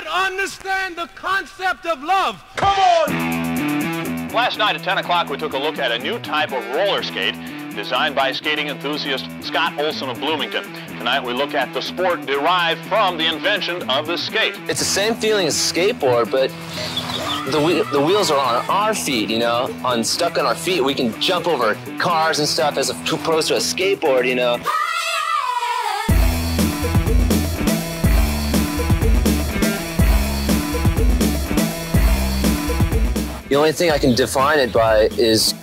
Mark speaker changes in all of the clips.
Speaker 1: not understand the concept of love.
Speaker 2: Come on! Last night at 10 o'clock, we took a look at a new type of roller skate designed by skating enthusiast Scott Olson of Bloomington. Tonight, we look at the sport derived from the invention of the skate.
Speaker 3: It's the same feeling as a skateboard, but the wheels are on our feet, you know, stuck on our feet. We can jump over cars and stuff as opposed to a skateboard, you know. The only thing I can define it by is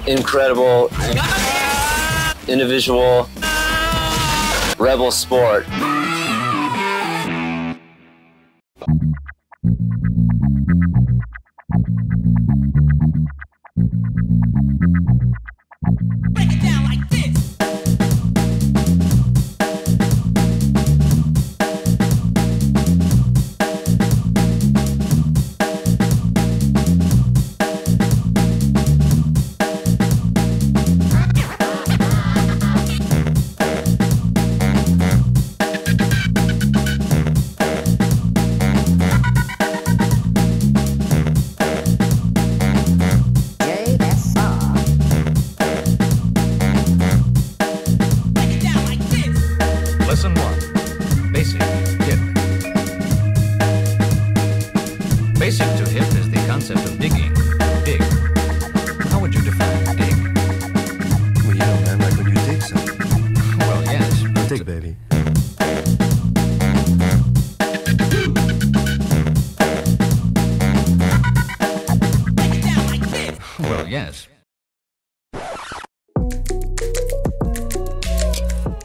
Speaker 3: incredible, individual, rebel sport.
Speaker 4: Break it down like this.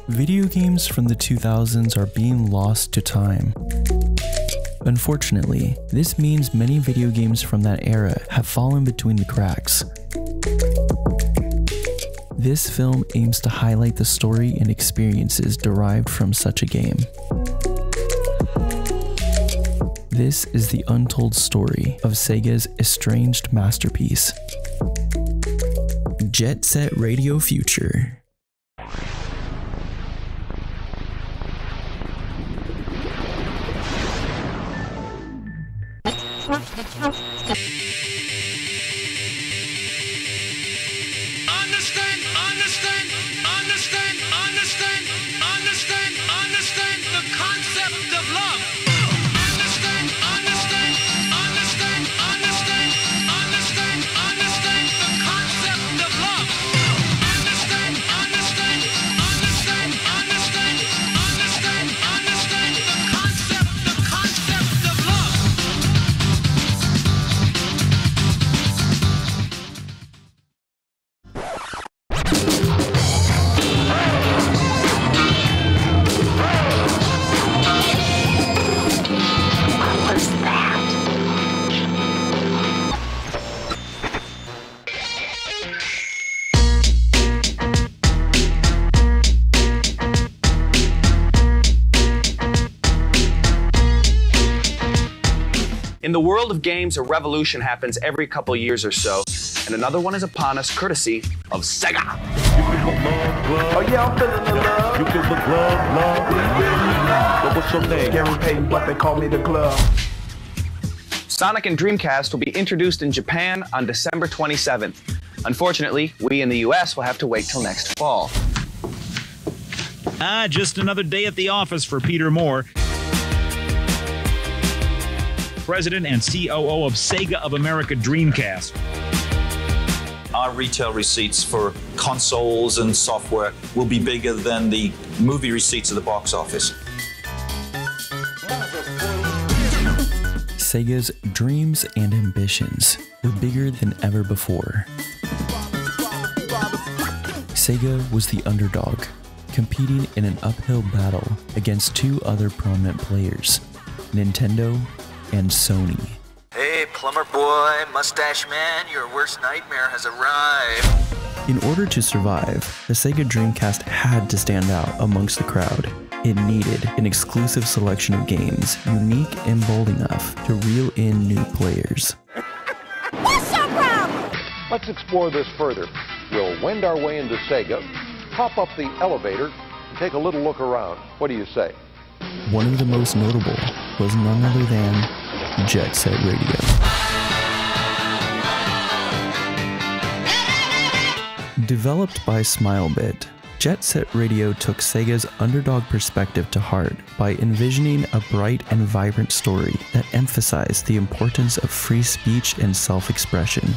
Speaker 5: Video games from the 2000s are being lost to time. Unfortunately, this means many video games from that era have fallen between the cracks. This film aims to highlight the story and experiences derived from such a game. This is the untold story of Sega's estranged masterpiece, Jet Set Radio Future.
Speaker 1: Understand the concept of love. Understand the concept of love. Understand the concept of love.
Speaker 6: In the world of games, a revolution happens every couple years or so, and another one is upon us courtesy of SEGA.
Speaker 7: Oh yeah, I'm feeling the love. You feel the love. But what's your name? Gary Payton, but they call me the glove.
Speaker 6: Sonic and Dreamcast will be introduced in Japan on December 27th. Unfortunately, we in the US will have to wait till next fall.
Speaker 8: Just another day at the office for Peter Moore, President and COO of SEGA of America Dreamcast.
Speaker 9: Our retail receipts for consoles and software will be bigger than the movie receipts of the box office.
Speaker 5: Sega's dreams and ambitions were bigger than ever before. Sega was the underdog, competing in an uphill battle against two other prominent players, Nintendo and Sony.
Speaker 3: Hey, plumber boy, mustache man, your worst nightmare has arrived.
Speaker 5: In order to survive, the Sega Dreamcast had to stand out amongst the crowd. It needed an exclusive selection of games, unique and bold enough to reel in new players.
Speaker 4: What's your problem?
Speaker 10: Let's explore this further. We'll wend our way into Sega, hop up the elevator, and take a little look around. What do you say?
Speaker 5: One of the most notable was none other than Jet Set Radio. Developed by Smilebit, Jet Set Radio took Sega's underdog perspective to heart by envisioning a bright and vibrant story that emphasized the importance of free speech and self-expression.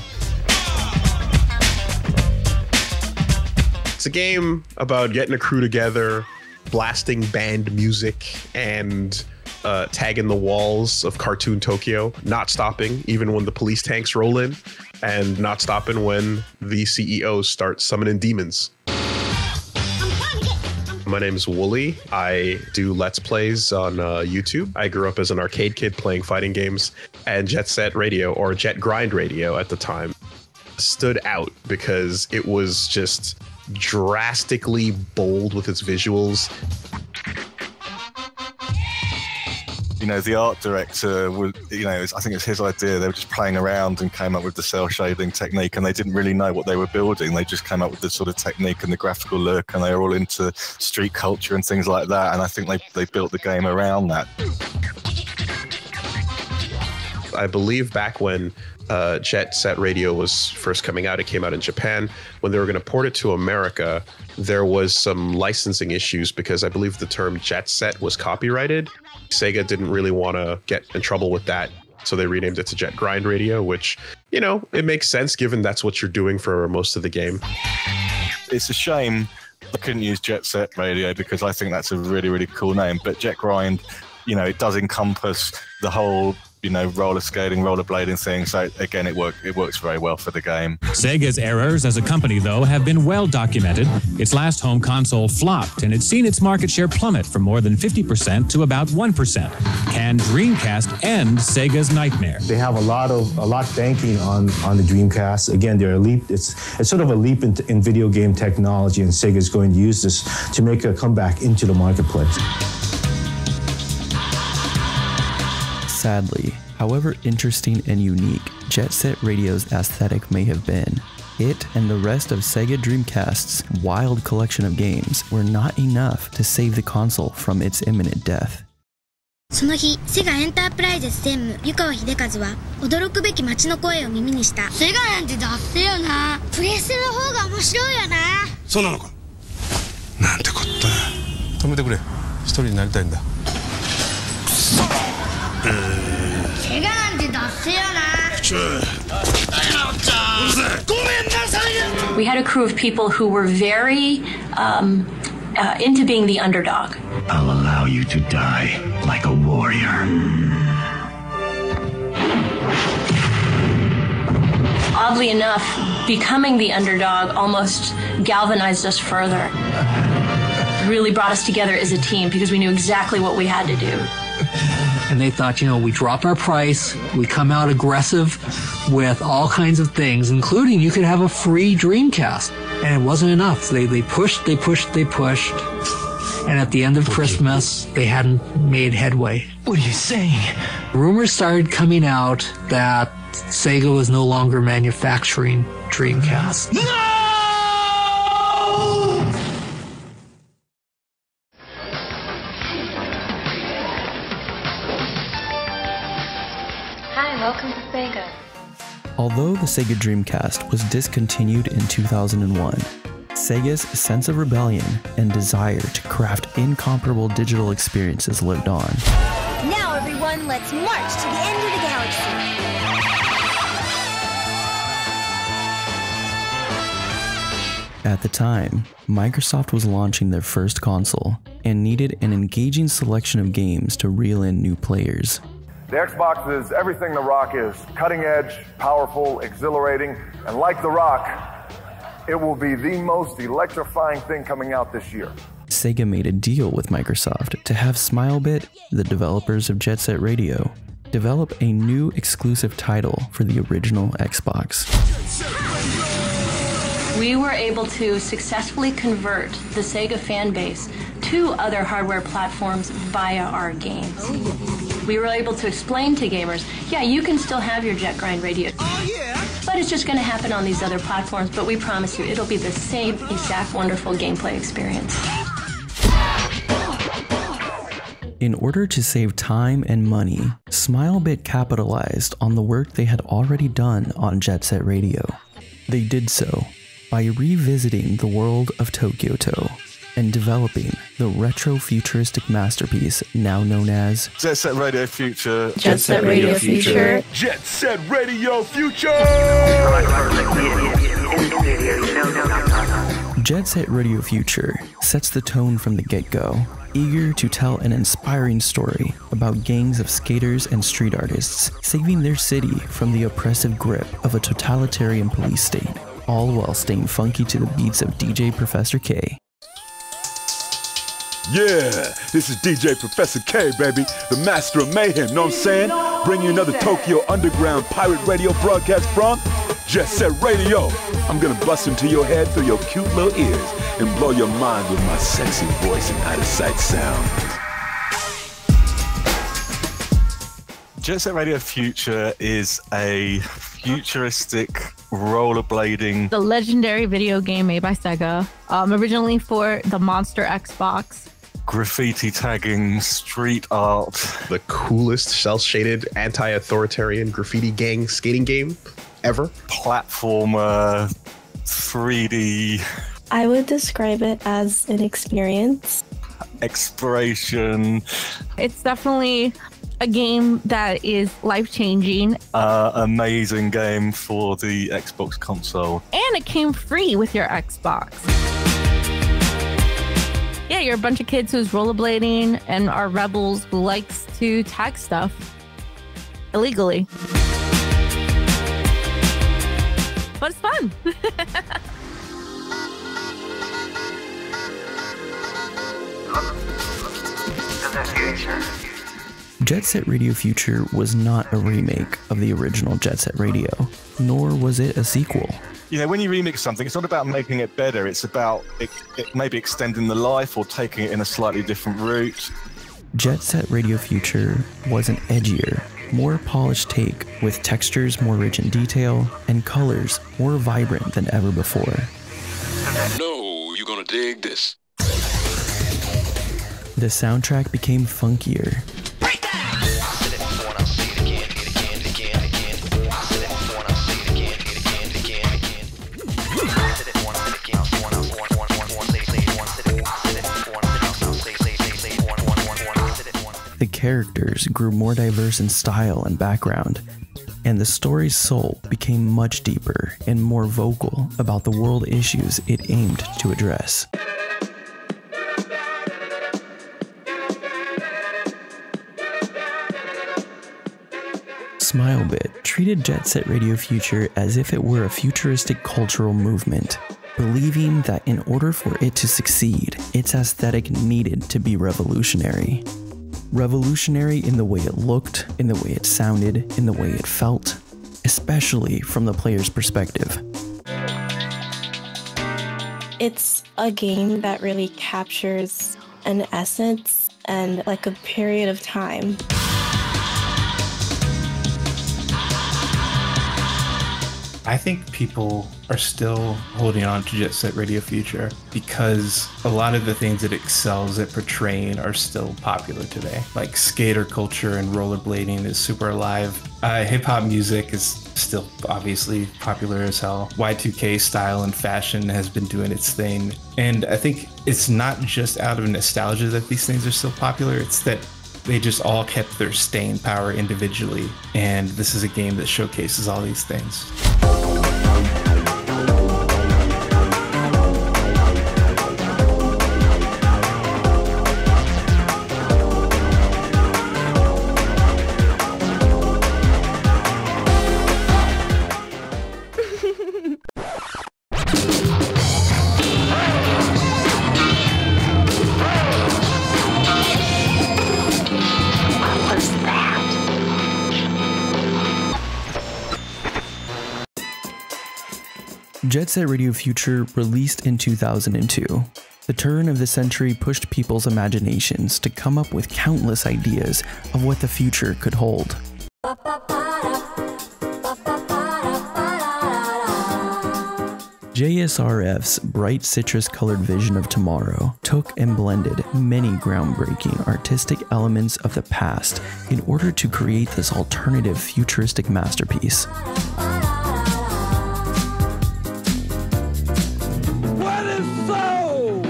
Speaker 11: It's a game about getting a crew together, blasting band music, and tagging the walls of cartoon Tokyo, not stopping even when the police tanks roll in, and not stopping when the CEOs start summoning demons. My name is Wooly. I do Let's Plays on YouTube. I grew up as an arcade kid playing fighting games, and Jet Set Radio, or Jet Grind Radio at the time, stood out because it was just drastically bold with its visuals.
Speaker 12: You know, the art director was, you know, I think it's his idea. They were just playing around and came up with the cell shading technique, and they didn't really know what they were building. They just came up with the sort of technique and the graphical look, and they were all into street culture and things like that. And I think they built the game around that.
Speaker 11: I believe back when Jet Set Radio was first coming out, it came out in Japan. When they were going to port it to America, there was some licensing issues because I believe the term Jet Set was copyrighted. Sega didn't really want to get in trouble with that, so they renamed it to Jet Grind Radio, which, you know, it makes sense given that's what you're doing for most of the game.
Speaker 12: It's a shame I couldn't use Jet Set Radio because I think that's a really, really cool name. But Jet Grind, you know, it does encompass the whole, you know, roller skating, rollerblading thing. So again, it works very well for the game.
Speaker 8: Sega's errors as a company, though, have been well documented. Its last home console flopped, and it's seen its market share plummet from more than 50% to about 1%. Can Dreamcast end Sega's nightmare?
Speaker 13: They have a lot banking on the Dreamcast. Again, they're a leap. It's sort of a leap in video game technology, and Sega's going to use this to make a comeback into the marketplace.
Speaker 5: Sadly, however interesting and unique Jet Set Radio's aesthetic may have been, it and the rest of Sega Dreamcast's wild collection of games were not enough to save the console from its imminent death.
Speaker 14: その日、セガエンタープライズ専務湯川秀和は驚くべき街の声を耳にした。セガなんてだってよな。プレステの方が面白いよな。
Speaker 15: そうなのか。なんてこった。止めてくれ。一人になりたいんだ。
Speaker 14: セガなんてだってよな。
Speaker 16: We had a crew of people who were very into being the underdog.
Speaker 17: I'll allow you to die like a warrior.
Speaker 16: Oddly enough, becoming the underdog almost galvanized us further. Really brought us together as a team because we knew exactly what we had to do.
Speaker 18: And they thought, you know, we drop our price, we come out aggressive with all kinds of things, including you could have a free Dreamcast. And it wasn't enough. They pushed. And at the end of Christmas, they hadn't made headway.
Speaker 17: What are you saying?
Speaker 18: Rumors started coming out that Sega was no longer manufacturing Dreamcast.
Speaker 17: No!
Speaker 16: Welcome to Sega.
Speaker 5: Although the Sega Dreamcast was discontinued in 2001, Sega's sense of rebellion and desire to craft incomparable digital experiences lived on.
Speaker 4: Now everyone, let's march to the end of the galaxy.
Speaker 5: At the time, Microsoft was launching their first console and needed an engaging selection of games to reel in new players.
Speaker 19: The Xbox is everything The Rock is. Cutting edge, powerful, exhilarating, and like The Rock, it will be the most electrifying thing coming out this year.
Speaker 5: Sega made a deal with Microsoft to have Smilebit, the developers of Jet Set Radio, develop a new exclusive title for the original Xbox.
Speaker 16: We were able to successfully convert the Sega fan base to other hardware platforms via our games. We were able to explain to gamers, yeah, you can still have your Jet Grind Radio, but it's just going to happen on these other platforms, but we promise you it'll be the same exact wonderful gameplay experience.
Speaker 5: In order to save time and money, Smilebit capitalized on the work they had already done on Jet Set Radio. They did so by revisiting the world of Tokyo-to and developing the retro-futuristic masterpiece now known as
Speaker 12: Jet Set Radio Future.
Speaker 20: Jet Set Radio Future.
Speaker 7: Jet Set Radio Future!
Speaker 5: Jet Set Radio Future sets the tone from the get-go, eager to tell an inspiring story about gangs of skaters and street artists saving their city from the oppressive grip of a totalitarian police state, all while staying funky to the beats of DJ Professor K.
Speaker 7: Yeah, this is DJ Professor K, baby, the master of mayhem, know what I'm saying? Bring you another Tokyo Underground pirate radio broadcast from Jet Set Radio. I'm gonna bust into your head through your cute little ears and blow your mind with my sexy voice and out-of-sight sound.
Speaker 12: Jet Set Radio Future is a futuristic rollerblading.
Speaker 20: The legendary video game made by SEGA, originally for the Monster Xbox.
Speaker 12: Graffiti tagging, street art.
Speaker 11: The coolest cel-shaded anti-authoritarian graffiti gang skating game ever.
Speaker 12: Platformer, 3D.
Speaker 21: I would describe it as an experience.
Speaker 12: Exploration.
Speaker 20: It's definitely a game that is life-changing.
Speaker 12: Amazing game for the Xbox console.
Speaker 20: And it came free with your Xbox. Yeah, you're a bunch of kids who's rollerblading and are rebels who likes to tag stuff illegally. But it's fun.
Speaker 5: Jet Set Radio Future was not a remake of the original Jet Set Radio, nor was it a sequel.
Speaker 12: You know, when you remix something, it's not about making it better. It's about it maybe extending the life or taking it in a slightly different route.
Speaker 5: Jet Set Radio Future was an edgier, more polished take with textures more rich in detail and colors more vibrant than ever before.
Speaker 22: No, you're gonna dig this.
Speaker 5: The soundtrack became funkier. The characters grew more diverse in style and background, and the story's soul became much deeper and more vocal about the world issues it aimed to address. Smilebit treated Jet Set Radio Future as if it were a futuristic cultural movement, believing that in order for it to succeed, its aesthetic needed to be revolutionary. Revolutionary in the way it looked, in the way it sounded, in the way it felt, especially from the player's perspective.
Speaker 21: It's a game that really captures an essence and like a period of time.
Speaker 23: I think people are still holding on to Jet Set Radio Future because a lot of the things it excels at portraying are still popular today. Like skater culture and rollerblading is super alive. Hip-hop music is still obviously popular as hell. Y2K style and fashion has been doing its thing. And I think it's not just out of nostalgia that these things are still popular, it's that they just all kept their staying power individually, and this is a game that showcases all these things.
Speaker 5: Jet Set Radio Future released in 2002. The turn of the century pushed people's imaginations to come up with countless ideas of what the future could hold. JSRF's bright citrus-colored vision of tomorrow took and blended many groundbreaking artistic elements of the past in order to create this alternative futuristic masterpiece.
Speaker 1: What is so?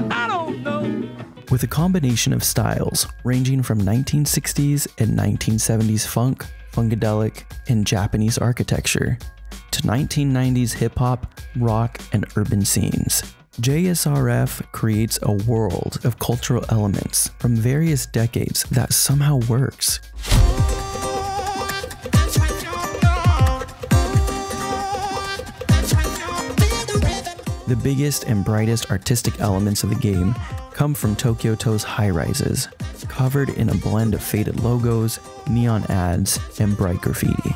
Speaker 1: I don't know.
Speaker 5: With a combination of styles ranging from 1960s and 1970s funk, Funkadelic, and Japanese architecture, to 1990s hip-hop, rock, and urban scenes, JSRF creates a world of cultural elements from various decades that somehow works. The biggest and brightest artistic elements of the game come from Tokyo-to's high-rises, covered in a blend of faded logos, neon ads, and bright graffiti.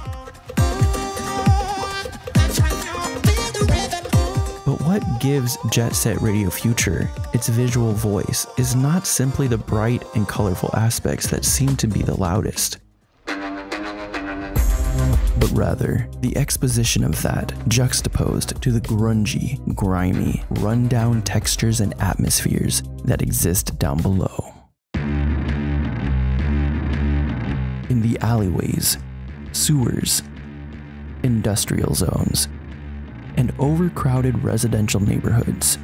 Speaker 5: But what gives Jet Set Radio Future its visual voice is not simply the bright and colorful aspects that seem to be the loudest, but rather the exposition of that juxtaposed to the grungy, grimy, run-down textures and atmospheres that exist down below. In the alleyways, sewers, industrial zones, and overcrowded residential neighborhoods,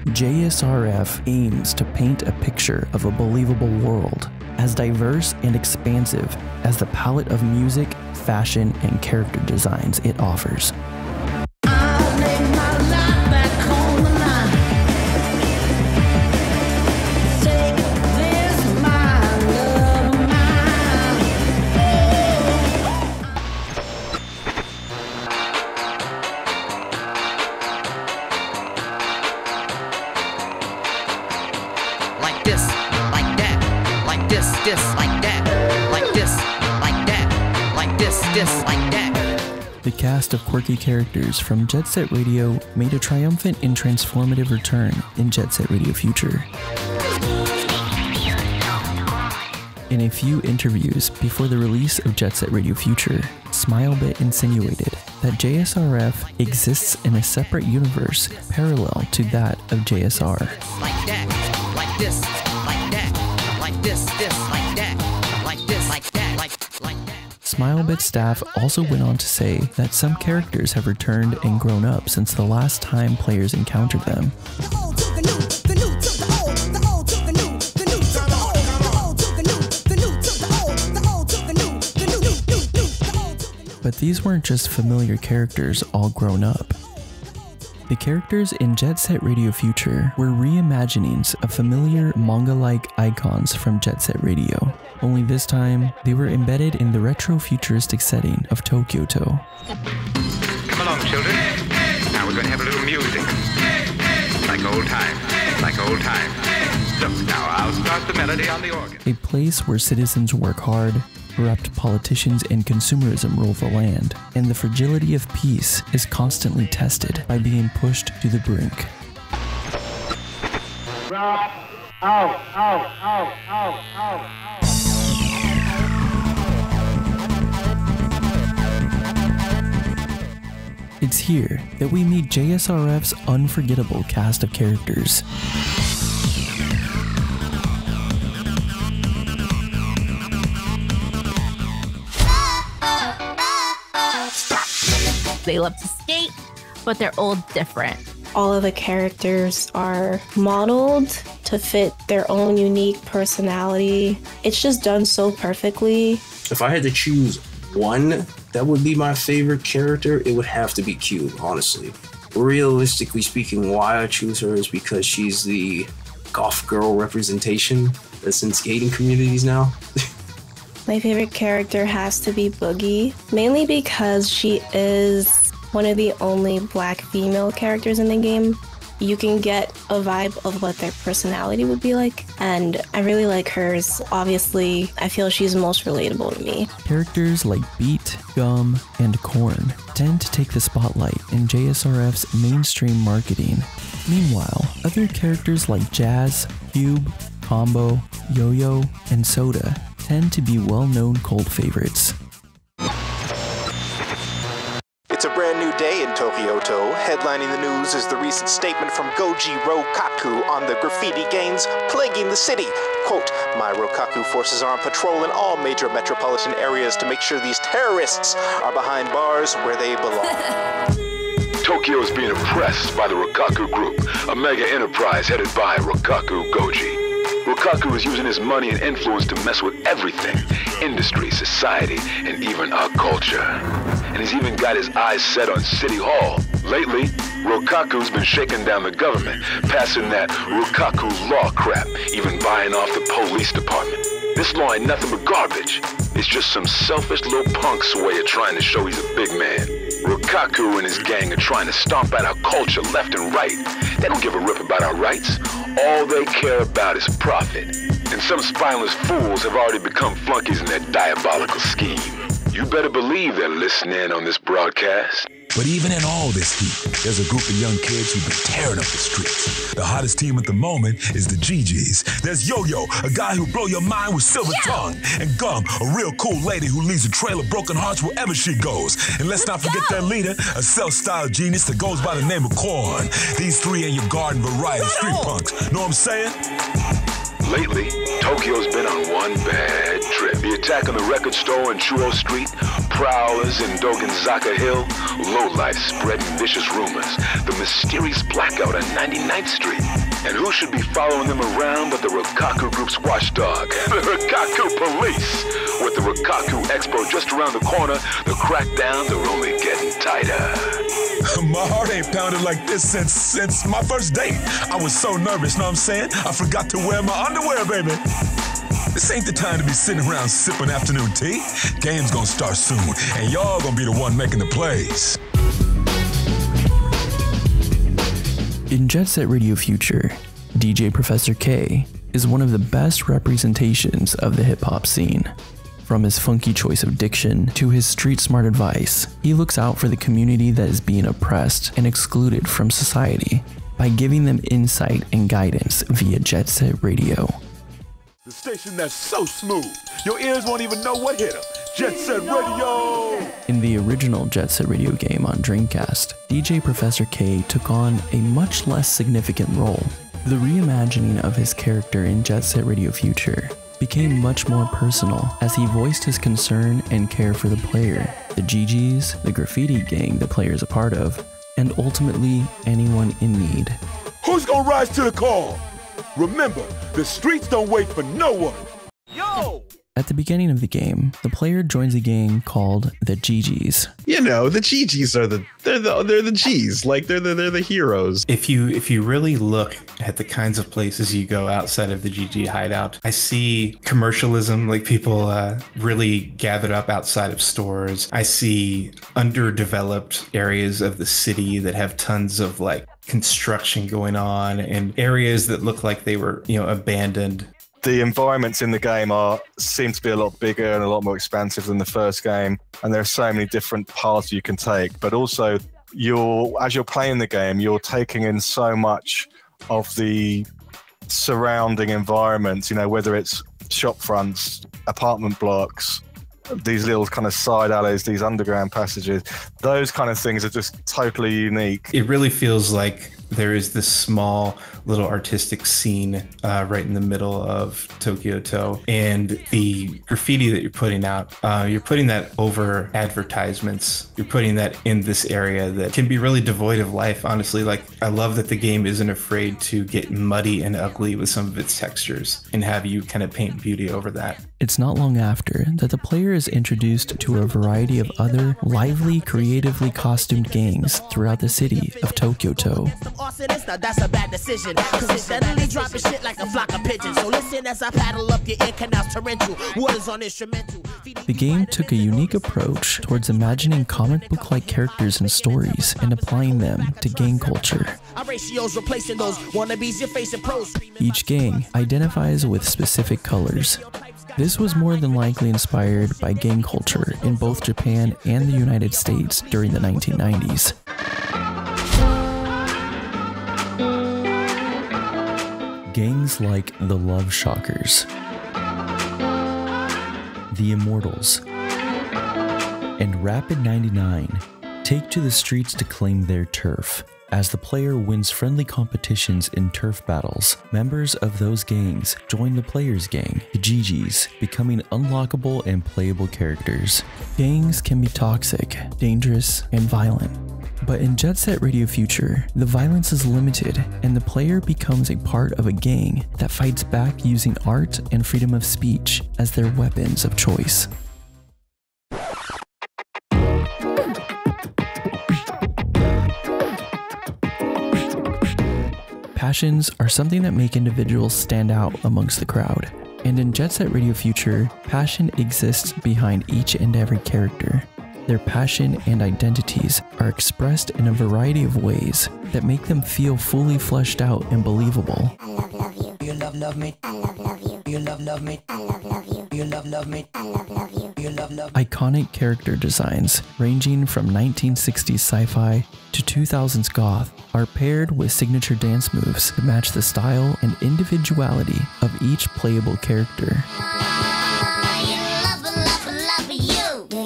Speaker 5: JSRF aims to paint a picture of a believable world as diverse and expansive as the palette of music, fashion, and character designs it offers. The cast of quirky characters from Jet Set Radio made a triumphant and transformative return in Jet Set Radio Future. In a few interviews before the release of Jet Set Radio Future, Smilebit insinuated that JSRF exists in a separate universe parallel to that of JSR.
Speaker 1: Like that, like this, like that, like this, like that, like this, like that, like that.
Speaker 5: Smilebit staff also went on to say that some characters have returned and grown up since the last time players encountered them. But these weren't just familiar characters all grown up. The characters in Jet Set Radio Future were reimaginings of familiar manga-like icons from Jet Set Radio, only this time they were embedded in the retro-futuristic setting of Tokyo-to.
Speaker 2: Come along, children. Now we're going to have a little music. Like old times, like old times. Look, now I'll start the melody on the organ.
Speaker 5: A place where citizens work hard, corrupt politicians and consumerism rule the land, and the fragility of peace is constantly tested by being pushed to the brink. It's here that we meet JSRF's unforgettable cast of characters.
Speaker 20: They love to skate, but they're all different.
Speaker 21: All of the characters are modeled to fit their own unique personality. It's just done so perfectly.
Speaker 6: If I had to choose one that would be my favorite character, it would have to be Cube, honestly. Realistically speaking, why I choose her is because she's the goth girl representation that's in skating communities now.
Speaker 21: My favorite character has to be Boogie, mainly because she is one of the only black female characters in the game. You can get a vibe of what their personality would be like, and I really like hers. Obviously, I feel she's most relatable to me.
Speaker 5: Characters like Beat, Gum, and Korn tend to take the spotlight in JSRF's mainstream marketing. Meanwhile, other characters like Jazz, Cube, Combo, Yo-Yo, and Soda tend to be well-known cult favorites.
Speaker 24: It's a brand new day in Tokyo.
Speaker 3: Tokyo-to, headlining the news is the recent statement from Goji Rokaku on the graffiti gangs plaguing the city. Quote, "My Rokaku forces are on patrol in all major metropolitan areas to make sure these terrorists are behind bars where they belong."
Speaker 22: Tokyo is being oppressed by the Rokaku Group, a mega enterprise headed by Rokaku Goji. Rokaku is using his money and influence to mess with everything, industry, society, and even our culture. And he's even got his eyes set on City Hall. Lately, Rokaku's been shaking down the government, passing that Rokaku law crap, even buying off the police department. This law ain't nothing but garbage. It's just some selfish little punk's way of trying to show he's a big man. Rokaku and his gang are trying to stomp out our culture left and right. They don't give a rip about our rights. All they care about is profit. And some spineless fools have already become flunkies in their diabolical scheme. You better believe they're listening on this broadcast.
Speaker 9: But even in all this heat, there's a group of young kids who've been tearing up the streets. The hottest team at the moment is the GGs. There's Yo-Yo, a guy who'll blow your mind with silver tongue. And Gum, a real cool lady who leads a trail of broken hearts wherever she goes. And let's not forget their leader, a self-styled genius that goes by the name of Corn. These three are your garden variety street punks. Know what I'm saying?
Speaker 22: Lately, Tokyo's been on one bad trip. The attack on the record store on Chuo Street, prowlers in Dogenzaka Hill, lowlife spreading vicious rumors, the mysterious blackout on 99th Street. And who should be following them around but the Rokaku Group's watchdog, the Rokaku Police. With the Rokaku Expo just around the corner, the crackdowns are only getting tighter.
Speaker 9: My heart ain't pounded like this since my first date. I was so nervous, know what I'm saying? I forgot to wear my underwear, baby. This ain't the time to be sitting around sipping afternoon tea. Game's gonna start soon, and y'all gonna be the one making the plays.
Speaker 5: In Jet Set Radio Future, DJ Professor K is one of the best representations of the hip-hop scene. From his funky choice of diction to his street-smart advice, he looks out for the community that is being oppressed and excluded from society by giving them insight and guidance via Jet Set Radio.
Speaker 7: The station that's so smooth, your ears won't even know what hit them. Jet Set Radio!
Speaker 5: In the original Jet Set Radio game on Dreamcast, DJ Professor K took on a much less significant role. The reimagining of his character in Jet Set Radio Future became much more personal as he voiced his concern and care for the player, the GGs, the graffiti gang the player is a part of, and ultimately anyone in need.
Speaker 7: Who's gonna rise to the call? Remember, the streets don't wait for no one.
Speaker 22: Yo!
Speaker 5: At the beginning of the game, the player joins a gang called the GGs.
Speaker 11: You know, the GGs are they're the G's, like they're the heroes.
Speaker 23: If you really look at the kinds of places you go outside of the GG hideout, I see commercialism, like people really gathered up outside of stores. I see underdeveloped areas of the city that have tons of like construction going on and areas that look like they were, abandoned.
Speaker 12: The environments in the game seem to be a lot bigger and a lot more expansive than the first game, and there are so many different paths you can take. But also, as you're playing the game, you're taking in so much of the surrounding environments. Whether it's shop fronts, apartment blocks, these little kind of side alleys, these underground passages. Those kind of things are just totally unique.
Speaker 23: It really feels like there is this small little artistic scene right in the middle of Tokyo-to, and the graffiti that you're putting out, you're putting that over advertisements. You're putting that in this area that can be really devoid of life, honestly. Like, I love that the game isn't afraid to get muddy and ugly with some of its textures and have you kind of paint beauty over that.
Speaker 5: It's not long after that the player is introduced to a variety of other lively, creatively costumed gangs throughout the city of Tokyo-to.
Speaker 1: Now that's a bad decision, cause it's steadily dropping shit like a flock of pigeons. So listen as I paddle up your ear canals torrential, waters on instrumental.
Speaker 5: The game took a unique approach towards imagining comic book-like characters and stories and applying them to gang culture.
Speaker 1: Our ratios replacing those wannabes you're facing pros.
Speaker 5: Each gang identifies with specific colors. This was more than likely inspired by gang culture in both Japan and the United States during the 1990s. Gangs like the Love Shockers, the Immortals, and Rapid 99 take to the streets to claim their turf. As the player wins friendly competitions in turf battles, members of those gangs join the player's gang, the GGs, becoming unlockable and playable characters. Gangs can be toxic, dangerous, and violent. But in Jet Set Radio Future, the violence is limited and the player becomes a part of a gang that fights back using art and freedom of speech as their weapons of choice. Passions are something that make individuals stand out amongst the crowd. And in Jet Set Radio Future, passion exists behind each and every character. Their passion and identities are expressed in a variety of ways that make them feel fully fleshed out and believable.
Speaker 1: I love you. You love me. I love you. You love me. I love you. You love me. I love you. You love me.
Speaker 5: Iconic character designs ranging from 1960s sci-fi to 2000s goth are paired with signature dance moves to match the style and individuality of each playable character.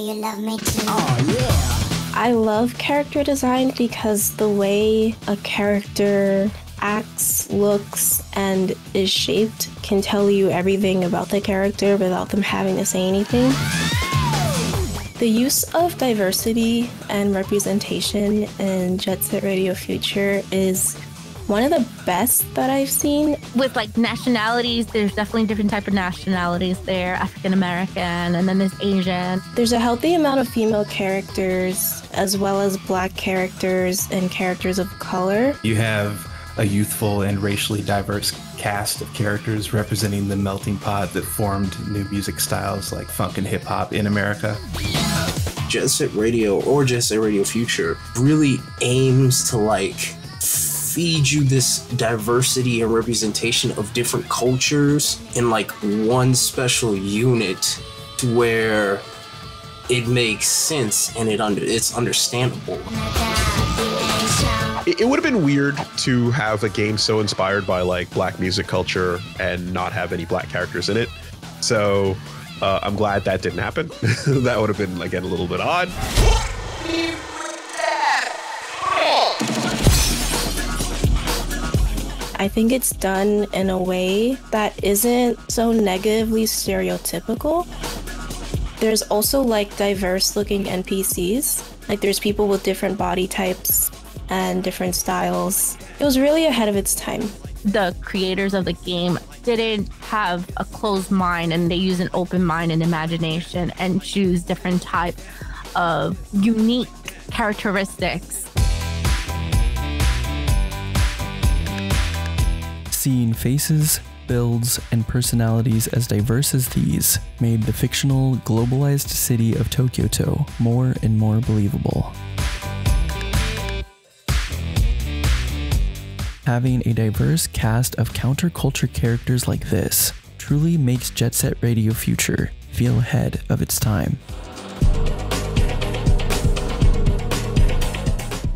Speaker 1: Love me too. Oh yeah.
Speaker 21: I love character design because the way a character acts, looks, and is shaped can tell you everything about the character without them having to say anything. The use of diversity and representation in Jet Set Radio Future is one of the best that I've seen.
Speaker 20: With like nationalities, there's definitely different type of nationalities there. African American, and then there's Asian.
Speaker 21: There's a healthy amount of female characters as well as black characters and characters of color.
Speaker 23: You have a youthful and racially diverse cast of characters representing the melting pot that formed new music styles like funk and hip hop in America.
Speaker 6: Jet Set Radio or Jet Set Radio Future really aims to feed you this diversity and representation of different cultures in one special unit to where it makes sense and it's understandable.
Speaker 11: It would have been weird to have a game so inspired by black music culture and not have any black characters in it. So I'm glad that didn't happen. That would have been again a little bit odd.
Speaker 21: I think it's done in a way that isn't so negatively stereotypical. There's also diverse looking NPCs. There's people with different body types and different styles. It was really ahead of its time.
Speaker 20: The creators of the game didn't have a closed mind, and they use an open mind and imagination and choose different types of unique characteristics.
Speaker 5: Seeing faces, builds, and personalities as diverse as these made the fictional, globalized city of Tokyo more and more believable. Having a diverse cast of counterculture characters like this truly makes Jet Set Radio Future feel ahead of its time.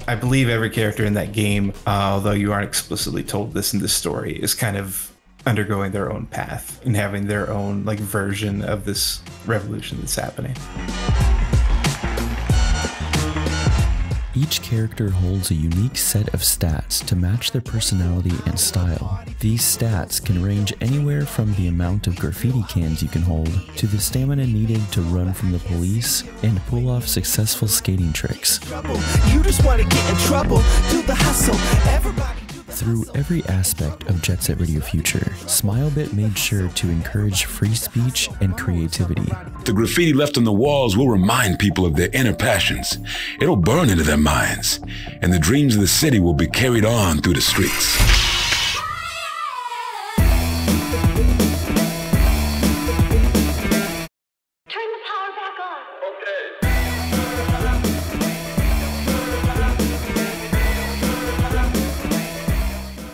Speaker 23: I believe every character in that game, although you aren't explicitly told this in this story, is kind of undergoing their own path and having their own version of this revolution that's happening.
Speaker 5: Each character holds a unique set of stats to match their personality and style. These stats can range anywhere from the amount of graffiti cans you can hold to the stamina needed to run from the police and pull off successful skating tricks.
Speaker 1: You just want to get in trouble, do the hustle, everybody.
Speaker 5: Through every aspect of Jet Set Radio Future, Smilebit made sure to encourage free speech and creativity.
Speaker 9: The graffiti left on the walls will remind people of their inner passions. It'll burn into their minds, and the dreams of the city will be carried on through the streets.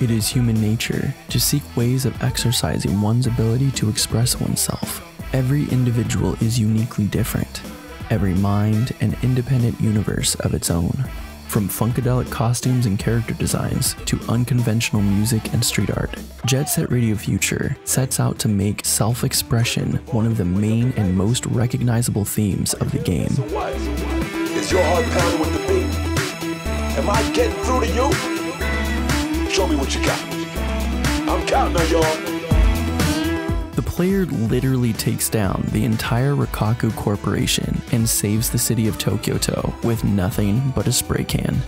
Speaker 5: It is human nature to seek ways of exercising one's ability to express oneself. Every individual is uniquely different. Every mind an independent universe of its own. From Funkadelic costumes and character designs to unconventional music and street art, Jet Set Radio Future sets out to make self-expression one of the main and most recognizable themes of the game.
Speaker 9: Is your heart pounding with the beat? Am I getting through to you? Show me what you got. I'm counting on y'all.
Speaker 5: The player literally takes down the entire Rikaku Corporation and saves the city of Tokyo-to with nothing but a spray can.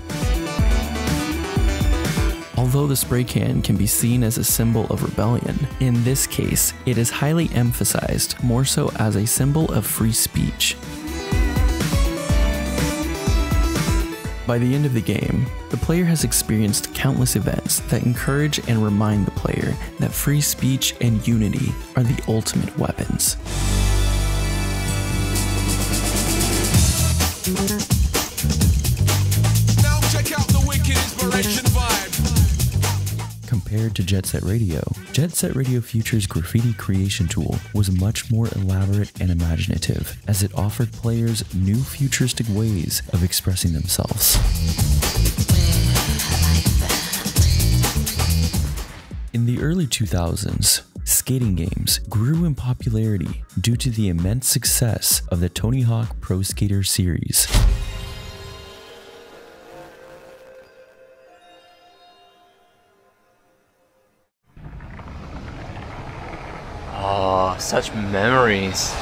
Speaker 5: Although the spray can can be seen as a symbol of rebellion, in this case, it is highly emphasized more so as a symbol of free speech. By the end of the game, the player has experienced countless events that encourage and remind the player that free speech and unity are the ultimate weapons.
Speaker 9: Now check out the wicked inspiration vibe.
Speaker 5: Compared to Jet Set Radio, Jet Set Radio Future's graffiti creation tool was much more elaborate and imaginative, as it offered players new futuristic ways of expressing themselves. In the early 2000s, skating games grew in popularity due to the immense success of the Tony Hawk Pro Skater series.
Speaker 8: Oh, such memories.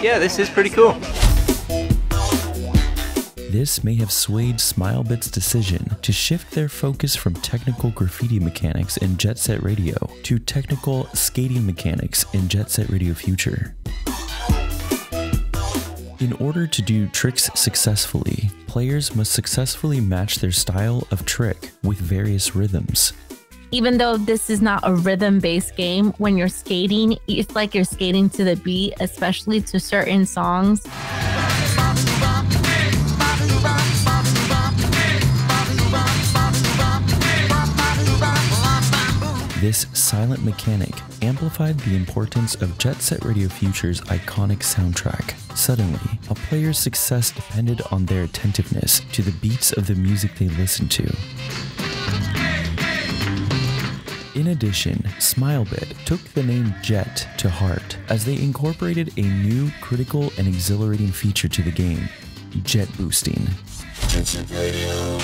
Speaker 8: Yeah, this is pretty cool.
Speaker 5: This may have swayed Smilebit's decision to shift their focus from technical graffiti mechanics in Jet Set Radio to technical skating mechanics in Jet Set Radio Future. In order to do tricks successfully, players must successfully match their style of trick with various rhythms.
Speaker 20: Even though this is not a rhythm-based game, when you're skating, it's like you're skating to the beat, especially to certain songs.
Speaker 5: This silent mechanic amplified the importance of Jet Set Radio Future's iconic soundtrack. Suddenly, a player's success depended on their attentiveness to the beats of the music they listened to. In addition, Smilebit took the name Jet to heart as they incorporated a new critical and exhilarating feature to the game, jet boosting. Jet Set Radio.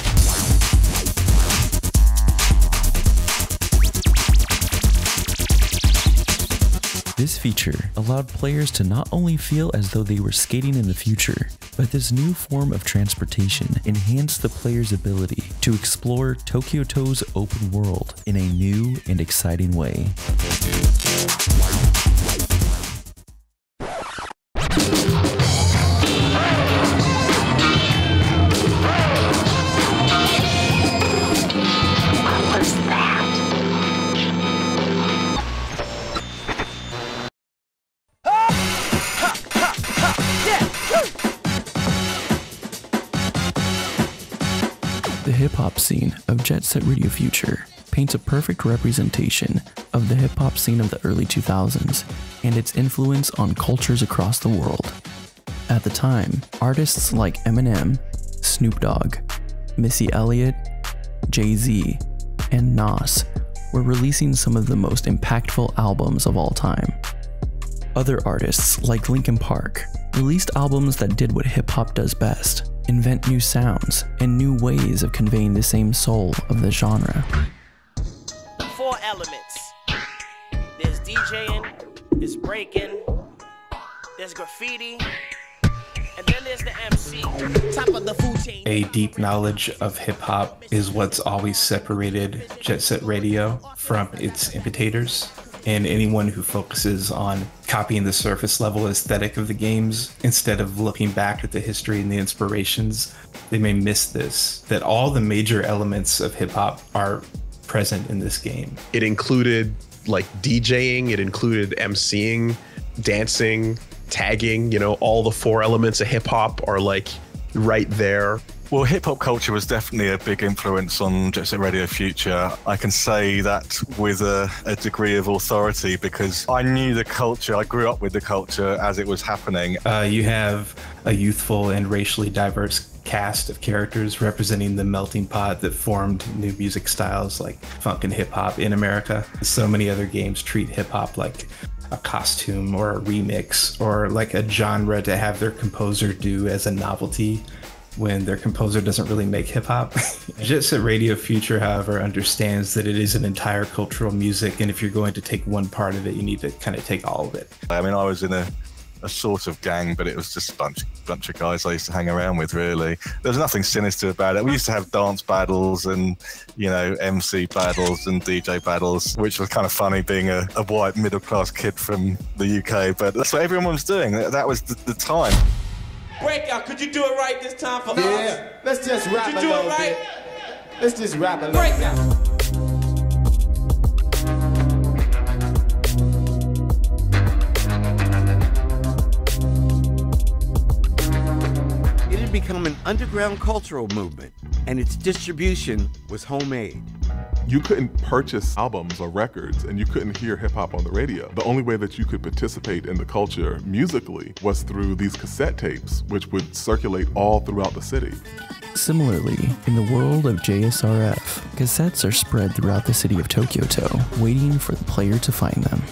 Speaker 5: This feature allowed players to not only feel as though they were skating in the future, but this new form of transportation enhanced the player's ability to explore Tokyo-to's open world in a new and exciting way. The hip-hop scene of Jet Set Radio Future paints a perfect representation of the hip-hop scene of the early 2000s and its influence on cultures across the world. At the time, artists like Eminem, Snoop Dogg, Missy Elliott, Jay-Z, and Nas were releasing some of the most impactful albums of all time. Other artists like Linkin Park released albums that did what hip-hop does best: invent new sounds and new ways of conveying the same soul of the genre.
Speaker 1: 4 elements. There's DJing, there's breaking, there's graffiti, and then there's the MC. Top of the food chain.
Speaker 23: A deep knowledge of hip-hop is what's always separated Jet Set Radio from its imitators. And anyone who focuses on copying the surface level aesthetic of the games instead of looking back at the history and the inspirations, they may miss this, that all the major elements of hip-hop are present in this game.
Speaker 11: It included like DJing, it included MCing, dancing, tagging, you know, all the 4 elements of hip-hop are like right there.
Speaker 12: Well, hip-hop culture was definitely a big influence on Jet Set Radio Future. I can say that with a degree of authority because I knew the culture, I grew up with the culture as it was happening.
Speaker 23: You have a youthful and racially diverse cast of characters representing the melting pot that formed new music styles like funk and hip-hop in America. So many other games treat hip-hop like a costume or a remix or like a genre to have their composer do as a novelty when their composer doesn't really make hip-hop. Jet Set Radio Future, however, understands that it is an entire cultural music, and if you're going to take one part of it, you need to kind of take all of it.
Speaker 12: I mean, I was in a sort of gang, but it was just a bunch of guys I used to hang around with, really. There was nothing sinister about it. We used to have dance battles and, you know, MC battles and DJ battles, which was kind of funny being a white middle-class kid from the UK, but that's what everyone was doing. That was the time.
Speaker 10: Breakout, could you do it right this time for us?
Speaker 13: Yeah, let's just rap a little bit. Let's just rap a little
Speaker 10: Breakout.
Speaker 13: It had become an underground cultural movement, and its distribution was homemade.
Speaker 15: You couldn't purchase albums or records, and you couldn't hear hip-hop on the radio. The only way that you could participate in the culture musically was through these cassette tapes, which would circulate all throughout the city.
Speaker 5: Similarly, in the world of JSRF, cassettes are spread throughout the city of Tokyo-to, waiting for the player to find them.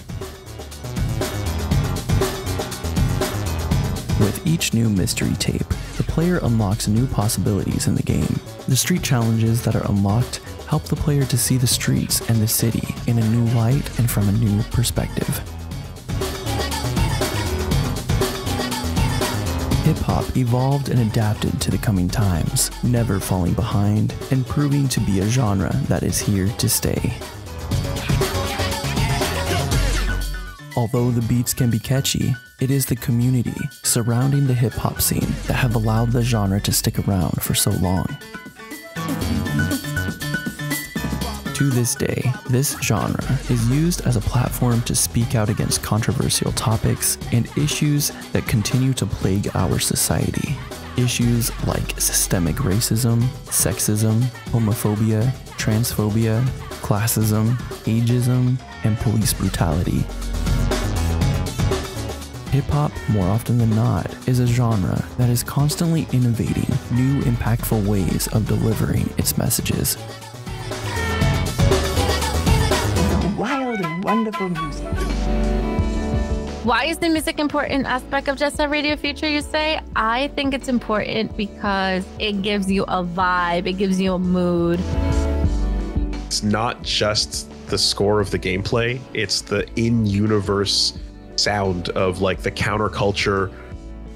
Speaker 5: With each new mystery tape, the player unlocks new possibilities in the game. The street challenges that are unlocked help the player to see the streets and the city in a new light and from a new perspective. Hip-hop evolved and adapted to the coming times, never falling behind and proving to be a genre that is here to stay. Although the beats can be catchy, it is the community surrounding the hip-hop scene that have allowed the genre to stick around for so long. To this day, this genre is used as a platform to speak out against controversial topics and issues that continue to plague our society. Issues like systemic racism, sexism, homophobia, transphobia, classism, ageism, and police brutality. Hip-hop, more often than not, is a genre that is constantly innovating new impactful ways of delivering its messages.
Speaker 24: Wild and wonderful music.
Speaker 20: Why is the music important aspect of Jet Set Radio Future, you say? I think it's important because it gives you a vibe, it gives you a mood.
Speaker 11: It's not just the score of the gameplay, it's the in-universe sound of like the counterculture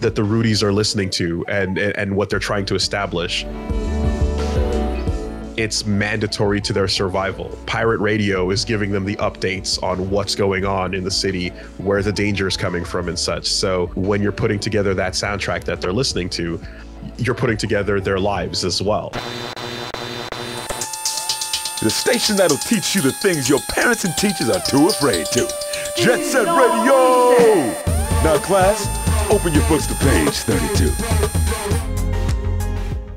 Speaker 11: that the Rudies are listening to and what they're trying to establish. It's mandatory to their survival. Pirate radio is giving them the updates on what's going on in the city, where the danger is coming from and such. So when you're putting together that soundtrack that they're listening to, you're putting together their lives as well.
Speaker 7: The station that'll teach you the things your parents and teachers are too afraid to. Jet Set Radio! Now class, open your books to page 32.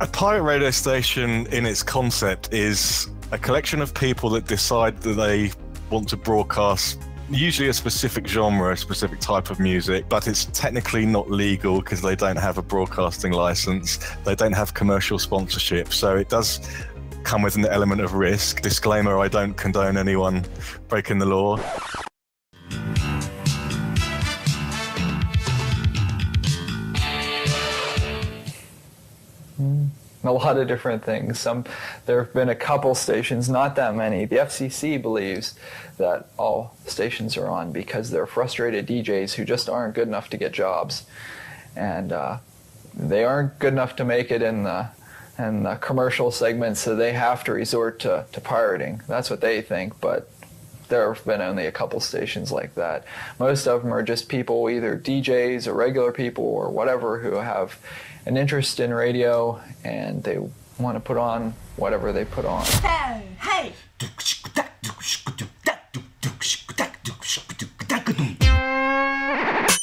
Speaker 12: A pirate radio station in its concept is a collection of people that decide that they want to broadcast usually a specific genre, a specific type of music, but it's technically not legal because they don't have a broadcasting license. They don't have commercial sponsorship. So it does come with an element of risk. Disclaimer, I don't condone anyone breaking the law.
Speaker 8: A lot of different things. There have been a couple stations, not that many. The FCC believes that all stations are on because they're frustrated DJs who just aren't good enough to get jobs, and they aren't good enough to make it in the commercial segments, so they have to resort to pirating. That's what they think, but there have been only a couple stations like that. Most of them are just people, either DJs or regular people or whatever, who have an interest in radio and they want to put on whatever they put on.
Speaker 24: Hey, hey!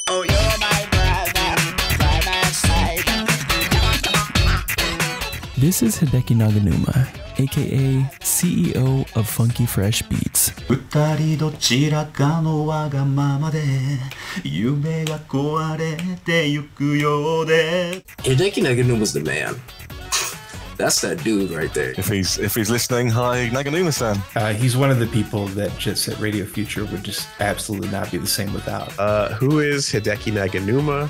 Speaker 10: Oh, you're my brother, by my side.
Speaker 5: This is Hideki Naganuma, aka CEO of Funky Fresh Beats.
Speaker 4: Hideki
Speaker 6: Naganuma was the man. That's that dude right there.
Speaker 12: If he's listening, hi Naganuma-san.
Speaker 23: He's one of the people that Jet Set Radio Future would just absolutely not be the same without.
Speaker 11: Who is Hideki Naganuma?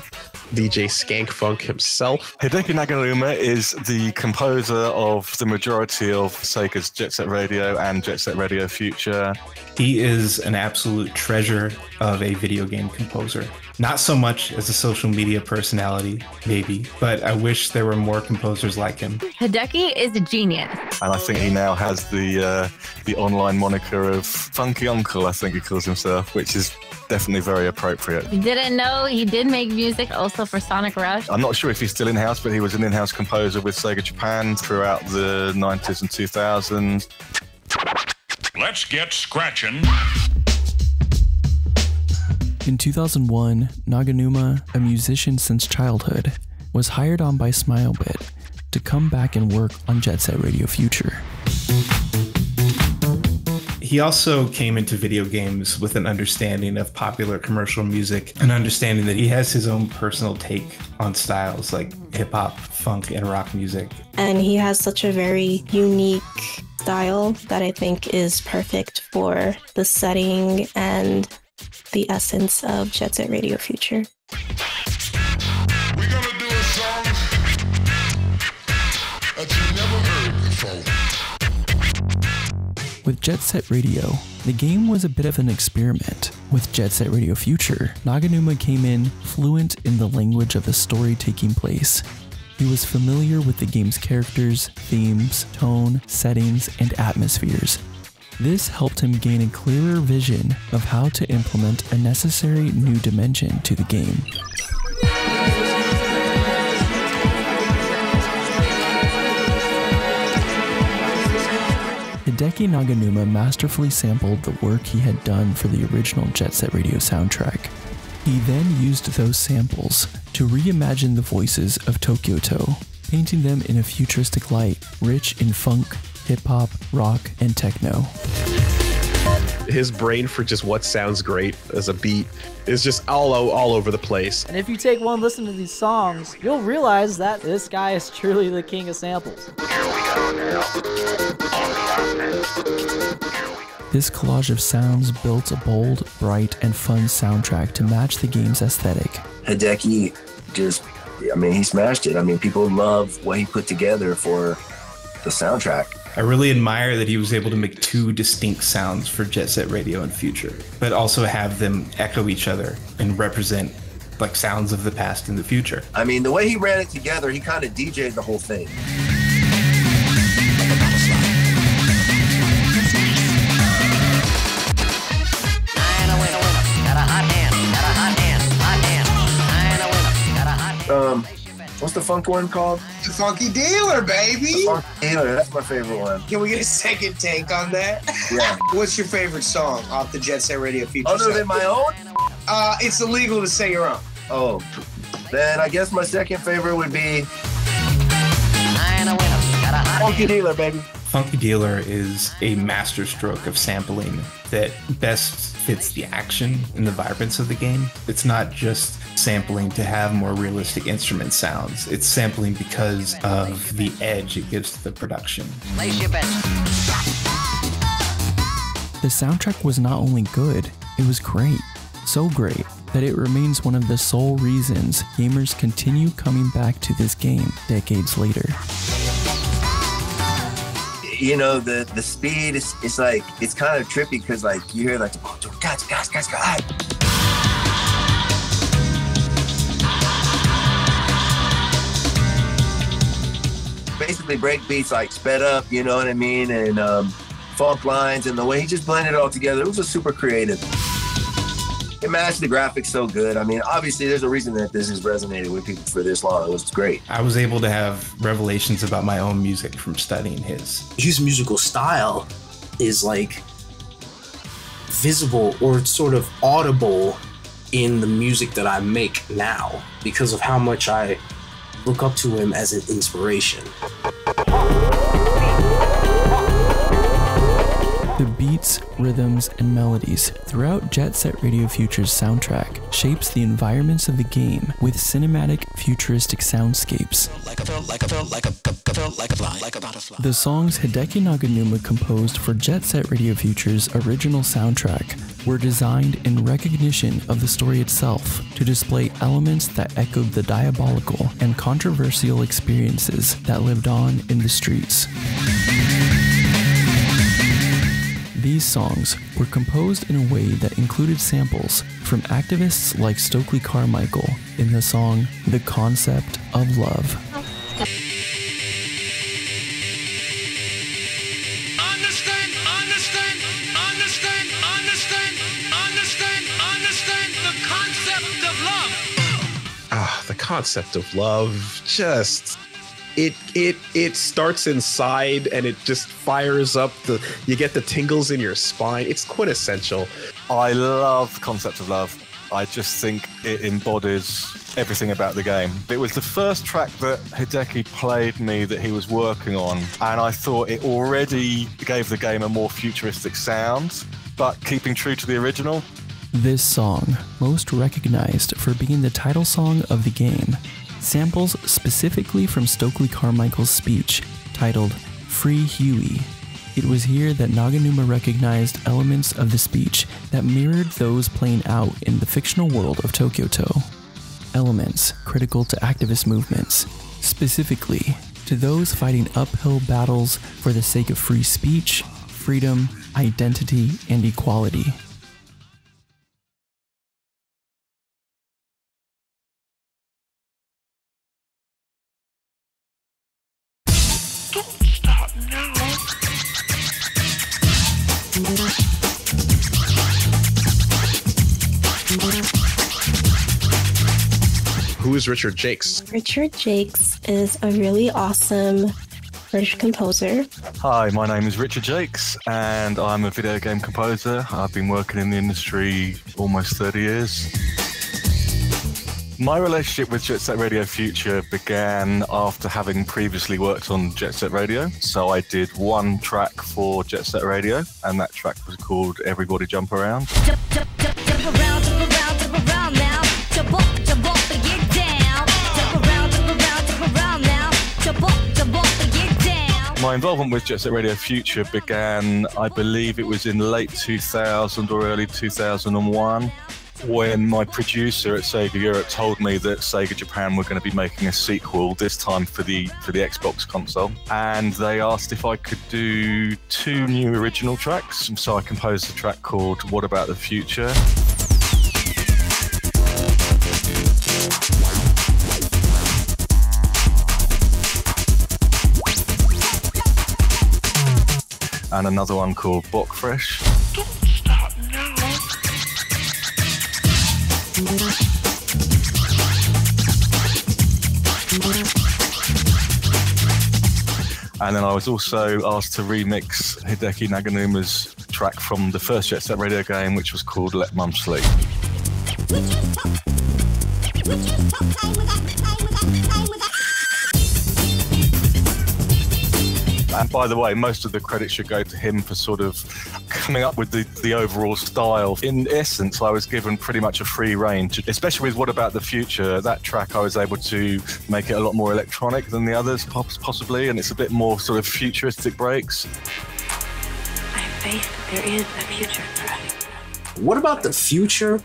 Speaker 11: DJ Skank Funk himself.
Speaker 12: Hideki Naganuma is the composer of the majority of Sega's Jet Set Radio and Jet Set Radio Future.
Speaker 23: He is an absolute treasure of a video game composer. Not so much as a social media personality, maybe, but I wish there were more composers like him.
Speaker 20: Hideki is a genius.
Speaker 12: And I think he now has the online moniker of Funky Uncle, I think he calls himself, which is definitely very appropriate.
Speaker 20: You didn't know he did make music also for Sonic Rush?
Speaker 12: I'm not sure if he's still in-house, but he was an in-house composer with Sega Japan throughout the 90s and 2000s.
Speaker 9: Let's get scratching.
Speaker 5: In 2001, Naganuma, a musician since childhood, was hired on by Smilebit to come back and work on Jet Set Radio Future.
Speaker 23: He also came into video games with an understanding of popular commercial music, an understanding that he has his own personal take on styles like hip-hop, funk, and rock music.
Speaker 21: And he has such a very unique style that I think is perfect for the setting and the essence of Jet Set Radio Future.
Speaker 9: We're gonna do a song that you never heard before.
Speaker 5: With Jet Set Radio, the game was a bit of an experiment. With Jet Set Radio Future, Naganuma came in fluent in the language of the story taking place. He was familiar with the game's characters, themes, tone, settings, and atmospheres. This helped him gain a clearer vision of how to implement a necessary new dimension to the game. Hideki Naganuma masterfully sampled the work he had done for the original Jet Set Radio soundtrack. He then used those samples to reimagine the voices of Tokyo-to, painting them in a futuristic light, rich in funk, hip-hop, rock, and techno.
Speaker 11: His brain for just what sounds great as a beat is just all over the place.
Speaker 14: And if you take one listen to these songs, you'll realize that this guy is truly the king of samples.
Speaker 5: This collage of sounds built a bold, bright, and fun soundtrack to match the game's aesthetic.
Speaker 17: Hideki he smashed it. I mean, people love what he put together for the soundtrack.
Speaker 23: I really admire that he was able to make two distinct sounds for Jet Set Radio and Future, but also have them echo each other and represent like sounds of the past and the future.
Speaker 17: I mean, the way he ran it together, he kind of DJ'd the whole thing. What's the funk one called?
Speaker 18: The Funky Dealer, baby.
Speaker 17: The Funky Dealer, that's my favorite one.
Speaker 18: Can we get a second take on that?
Speaker 17: Yeah.
Speaker 18: What's your favorite song off the Jet Set Radio Future?
Speaker 17: Other than my own?
Speaker 18: It's illegal to say your own.
Speaker 17: Oh, then I guess my second favorite would be Funky Dealer, baby.
Speaker 23: Funky Dealer is a masterstroke of sampling that best fits the action and the vibrance of the game. It's not just sampling to have more realistic instrument sounds. It's sampling because of the edge it gives to the production.
Speaker 5: The soundtrack was not only good, it was great. So great that it remains one of the sole reasons gamers continue coming back to this game decades later.
Speaker 17: You know, the speed, it's like, it's kind of trippy because like you hear like, guys. Basically break beats like sped up, you know what I mean? And funk lines, and the way he just blended it all together, it was just super creative. It matched the graphics so good. I mean, obviously there's a reason that this has resonated with people for this long. It was great.
Speaker 23: I was able to have revelations about my own music from studying his.
Speaker 6: His musical style is like visible or sort of audible in the music that I make now because of how much I look up to him as an inspiration.
Speaker 5: The beats, rhythms, and melodies throughout Jet Set Radio Future's soundtrack shapes the environments of the game with cinematic, futuristic soundscapes. The songs Hideki Naganuma composed for Jet Set Radio Future's original soundtrack were designed in recognition of the story itself to display elements that echoed the diabolical and controversial experiences that lived on in the streets. These songs were composed in a way that included samples from activists like Stokely Carmichael in the song The Concept of Love.
Speaker 11: The concept of love, just it starts inside and it just fires up you get the tingles in your spine. It's quintessential.
Speaker 12: I love the concept of love. I just think it embodies everything about the game. It was the first track that Hideki played me that he was working on, and I thought it already gave the game a more futuristic sound, but keeping true to the original.
Speaker 5: This song, most recognized for being the title song of the game, samples specifically from Stokely Carmichael's speech titled Free Huey. It was here that Naganuma recognized elements of the speech that mirrored those playing out in the fictional world of Tokyo-to. Elements critical to activist movements, specifically to those fighting uphill battles for the sake of free speech, freedom, identity, and equality.
Speaker 11: Who is Richard Jaques?
Speaker 21: Richard Jaques is a really awesome British composer.
Speaker 12: Hi, my name is Richard Jaques, and I'm a video game composer. I've been working in the industry almost 30 years. My relationship with Jet Set Radio Future began after having previously worked on Jet Set Radio. So I did one track for Jet Set Radio, and that track was called Everybody Jump Around.
Speaker 2: Jump around, jump around, jump around now. Jump up and get down. Jump around, jump around now. Jump up and get down.
Speaker 12: My involvement with Jet Set Radio Future began, I believe it was in late 2000 or early 2001. When my producer at Sega Europe told me that Sega Japan were going to be making a sequel, this time for the Xbox console, and they asked if I could do 2 new original tracks. So I composed a track called What About the Future? And another one called Bok Fresh. And then I was also asked to remix Hideki Naganuma's track from the first Jet Set Radio game, which was called Let Mum Sleep. And by the way, most of the credit should go to him for sort of coming up with the overall style. In essence, I was given pretty much a free rein, especially with What About the Future. That track, I was able to make it a lot more electronic than the others, possibly, and it's a bit more sort of futuristic breaks.
Speaker 21: I have faith there is a future for us.
Speaker 6: What About the Future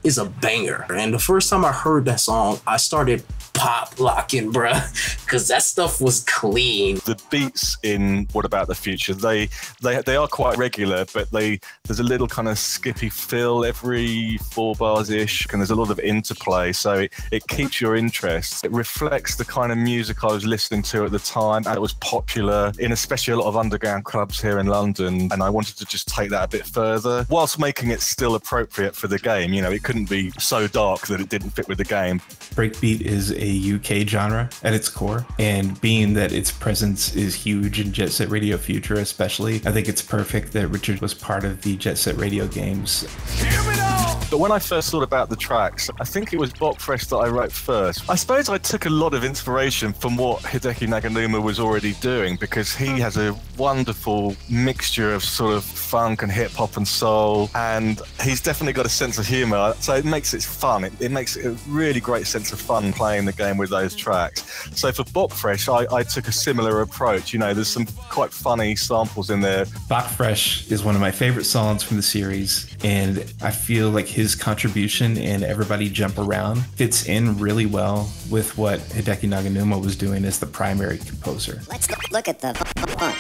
Speaker 6: is a banger. And the first time I heard that song, I started pop locking, bruh, because that stuff was clean.
Speaker 12: The beats in What About the Future, they are quite regular, but there's a little kind of skippy fill every 4 bars-ish, and there's a lot of interplay, so it keeps your interest. It reflects the kind of music I was listening to at the time, and it was popular in especially a lot of underground clubs here in London, and I wanted to just take that a bit further, whilst making it still appropriate for the game. You know, it couldn't be so dark that it didn't fit with the game.
Speaker 23: Breakbeat is a UK genre at its core, and being that its presence is huge in Jet Set Radio Future especially, I think it's perfect that Richard was part of the Jet Set Radio games.
Speaker 2: Hear me now!
Speaker 12: But when I first thought about the tracks, I think it was Bokfresh that I wrote first. I suppose I took a lot of inspiration from what Hideki Naganuma was already doing, because he has a wonderful mixture of sort of funk and hip hop and soul, and he's definitely got a sense of humor, so it makes it fun. It makes it a really great sense of fun playing the game with those tracks. So for Bokfresh, I took a similar approach. You know, there's some quite funny samples in there.
Speaker 23: Bokfresh is one of my favorite songs from the series, and I feel like his contribution in Everybody Jump Around fits in really well with what Hideki Naganuma was doing as the primary composer.
Speaker 2: Let's look at the funk.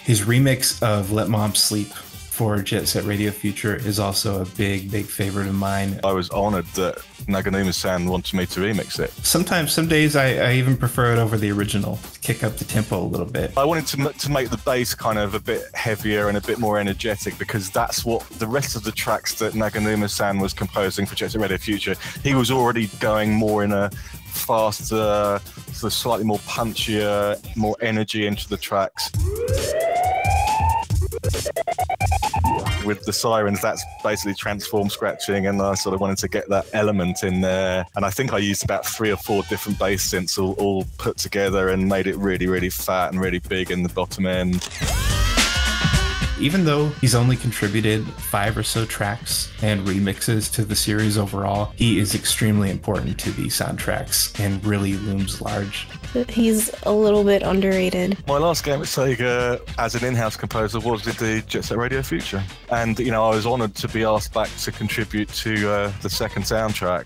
Speaker 23: His remix of Let Mom Sleep for Jet Set Radio Future is also a big favorite of mine.
Speaker 12: I was honored that Naganuma-san wanted me to remix it.
Speaker 23: Sometimes, some days, I even prefer it over the original, kick up the tempo a little bit.
Speaker 12: I wanted to make the bass kind of a bit heavier and a bit more energetic, because that's what the rest of the tracks that Naganuma-san was composing for Jet Set Radio Future, he was already going more in a faster, sort of slightly more punchier, more energy into the tracks. With the sirens, that's basically transform scratching, and I sort of wanted to get that element in there. And I think I used about 3 or 4 different bass synths all put together and made it really fat and really big in the bottom end.
Speaker 23: Even though he's only contributed 5 or so tracks and remixes to the series overall, he is extremely important to the soundtracks and really looms large.
Speaker 21: He's a little bit underrated.
Speaker 12: My last game at Sega as an in-house composer was indeed Jet Set Radio Future. And, you know, I was honored to be asked back to contribute to the second soundtrack.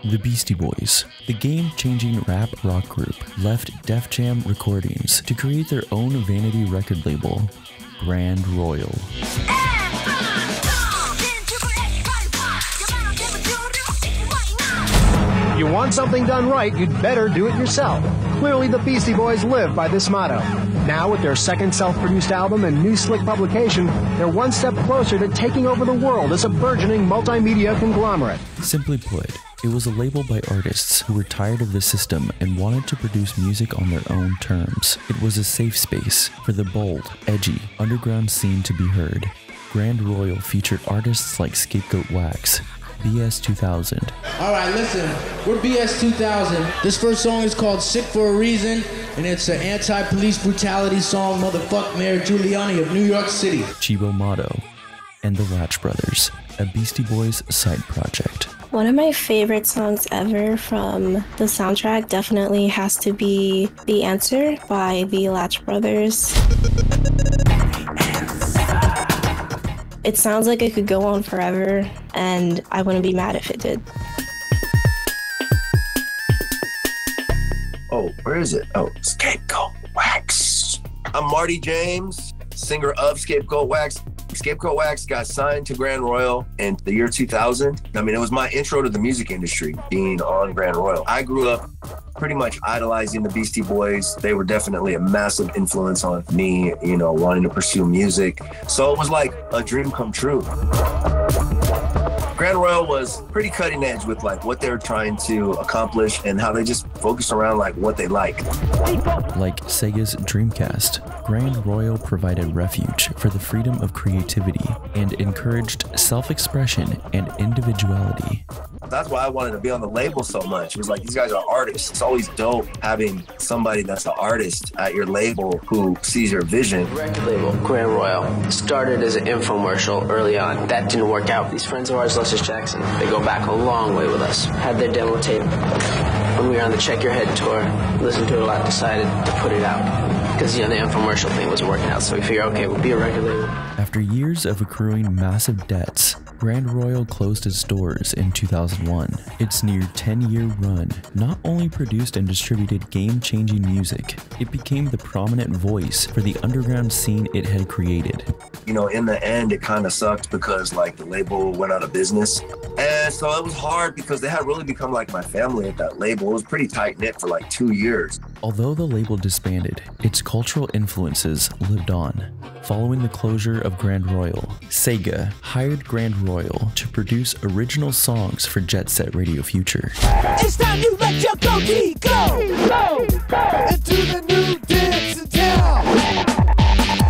Speaker 5: The Beastie Boys, the game-changing rap rock group, left Def Jam Recordings to create their own vanity record label, Grand Royal.
Speaker 3: You want something done right, you'd better do it yourself. Clearly, the Beastie Boys live by this motto. Now, with their second self-produced album and new slick publication, they're one step closer to taking over the world as a burgeoning multimedia conglomerate.
Speaker 5: Simply put, it was a label by artists who were tired of the system and wanted to produce music on their own terms. It was a safe space for the bold, edgy, underground scene to be heard. Grand Royal featured artists like Scapegoat Wax, BS 2000.
Speaker 4: Alright, listen, we're BS 2000. This first song is called Sick for a Reason, and it's an anti-police brutality song, motherfuck Mayor Giuliani of New York City.
Speaker 5: Cibo Matto and the Latch Brothers, a Beastie Boys side project.
Speaker 21: One of my favorite songs ever from the soundtrack definitely has to be The Answer by the Latch Brothers. It sounds like it could go on forever, and I wouldn't be mad if it did.
Speaker 17: Oh, where is it? Oh, Scapegoat Wax. I'm Marty James, singer of Scapegoat Wax. Scapegoat Wax got signed to Grand Royal in the year 2000. I mean, it was my intro to the music industry, being on Grand Royal. I grew up pretty much idolizing the Beastie Boys. They were definitely a massive influence on me, you know, wanting to pursue music. So it was like a dream come true. Grand Royal was pretty cutting edge with like what they were trying to accomplish and how they just focused around like what they like.
Speaker 5: Like Sega's Dreamcast, Grand Royal provided refuge for the freedom of creativity and encouraged self-expression and individuality.
Speaker 17: That's why I wanted to be on the label so much. It was like, these guys are artists. It's always dope having somebody that's an artist at your label who sees your vision.
Speaker 16: Record label, Grand Royal, started as an infomercial early on. That didn't work out. These friends of ours, Les Jackson, they go back a long way with us. Had their demo tape when we were on the Check Your Head tour, listened to it a lot, decided to put it out. Because, you know, the infomercial thing wasn't working out, so we figured, okay, we'll be a record label.
Speaker 5: After years of accruing massive debts, Grand Royal closed its doors in 2001. Its near 10-year run not only produced and distributed game-changing music, it became the prominent voice for the underground scene it had created.
Speaker 17: You know, in the end, it kind of sucked because, like, the label went out of business. And so it was hard because they had really become like my family at that label. It was pretty tight-knit for like 2 years.
Speaker 5: Although the label disbanded, its cultural influences lived on. Following the closure of Grand Royal, SEGA hired Grand Royal to produce original songs for Jet Set Radio Future.
Speaker 10: It's time you let your goatee go into the new dance in town.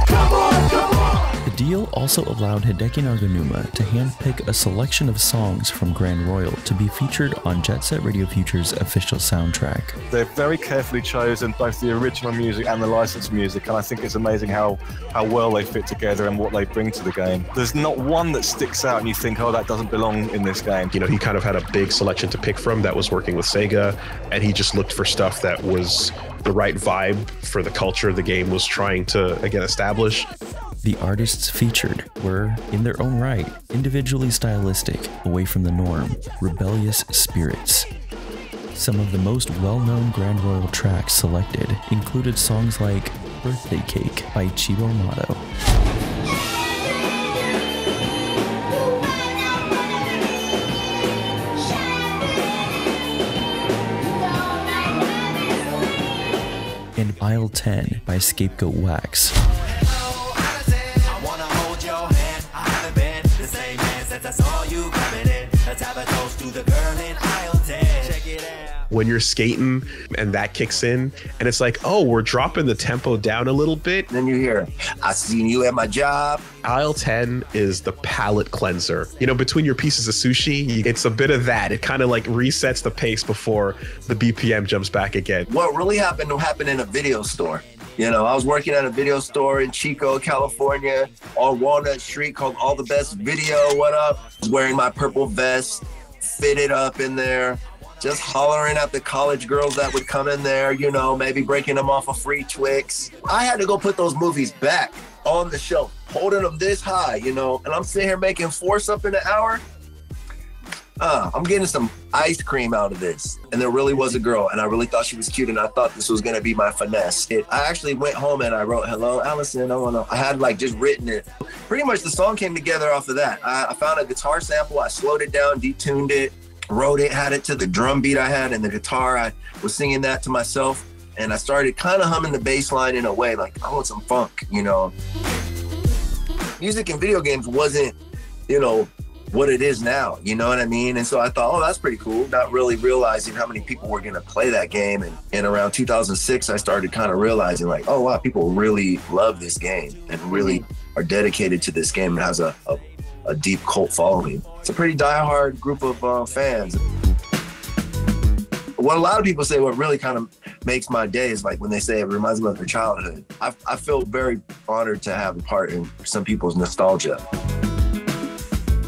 Speaker 10: Come on, come on.
Speaker 5: The deal also allowed Hideki Naganuma to handpick a selection of songs from Grand Royal to be featured on Jet Set Radio Future's official soundtrack.
Speaker 12: They've very carefully chosen both the original music and the licensed music, and I think it's amazing how well they fit together and what they bring to the game. There's not one that sticks out and you think, oh, that doesn't belong in this game.
Speaker 11: You know, he kind of had a big selection to pick from that was working with Sega, and he just looked for stuff that was the right vibe for the culture the game was trying to, again, establish.
Speaker 5: The artists featured were, in their own right, individually stylistic, away from the norm, rebellious spirits. Some of the most well-known Grand Royal tracks selected included songs like Birthday Cake by Cibo Matto, and Aisle 10 by Scapegoat Wax.
Speaker 11: When you're skating and that kicks in and it's like, oh, we're dropping the tempo down a little bit.
Speaker 17: Then you hear, I seen you at my job.
Speaker 11: Aisle 10 is the palate cleanser. You know, between your pieces of sushi, it's a bit of that. It kind of like resets the pace before the BPM jumps back again.
Speaker 17: What really happened in a video store. You know, I was working at a video store in Chico, California, on Walnut Street called All the Best Video. What up? I was wearing my purple vest, fitted up in there, just hollering at the college girls that would come in there, you know, maybe breaking them off a free Twix. I had to go put those movies back on the shelf, holding them this high, you know, and I'm sitting here making 4 something an hour. I'm getting some ice cream out of this. And there really was a girl, and I really thought she was cute, and I thought this was gonna be my finesse. I actually went home and I wrote, hello, Allison, I had like just written it. Pretty much the song came together off of that. I found a guitar sample, I slowed it down, detuned it, wrote it, had it to the drum beat I had, and the guitar, I was singing that to myself, and I started kind of humming the bass line in a way, like, I want some funk, you know. Music in video games wasn't, you know, what it is now, you know what I mean? And so I thought, oh, that's pretty cool, not really realizing how many people were gonna play that game. And around 2006, I started kind of realizing like, oh wow, people really love this game and really are dedicated to this game and has a deep cult following. It's a pretty diehard group of fans. What a lot of people say, what really kind of makes my day is like when they say it reminds them of their childhood. I feel very honored to have a part in some people's nostalgia.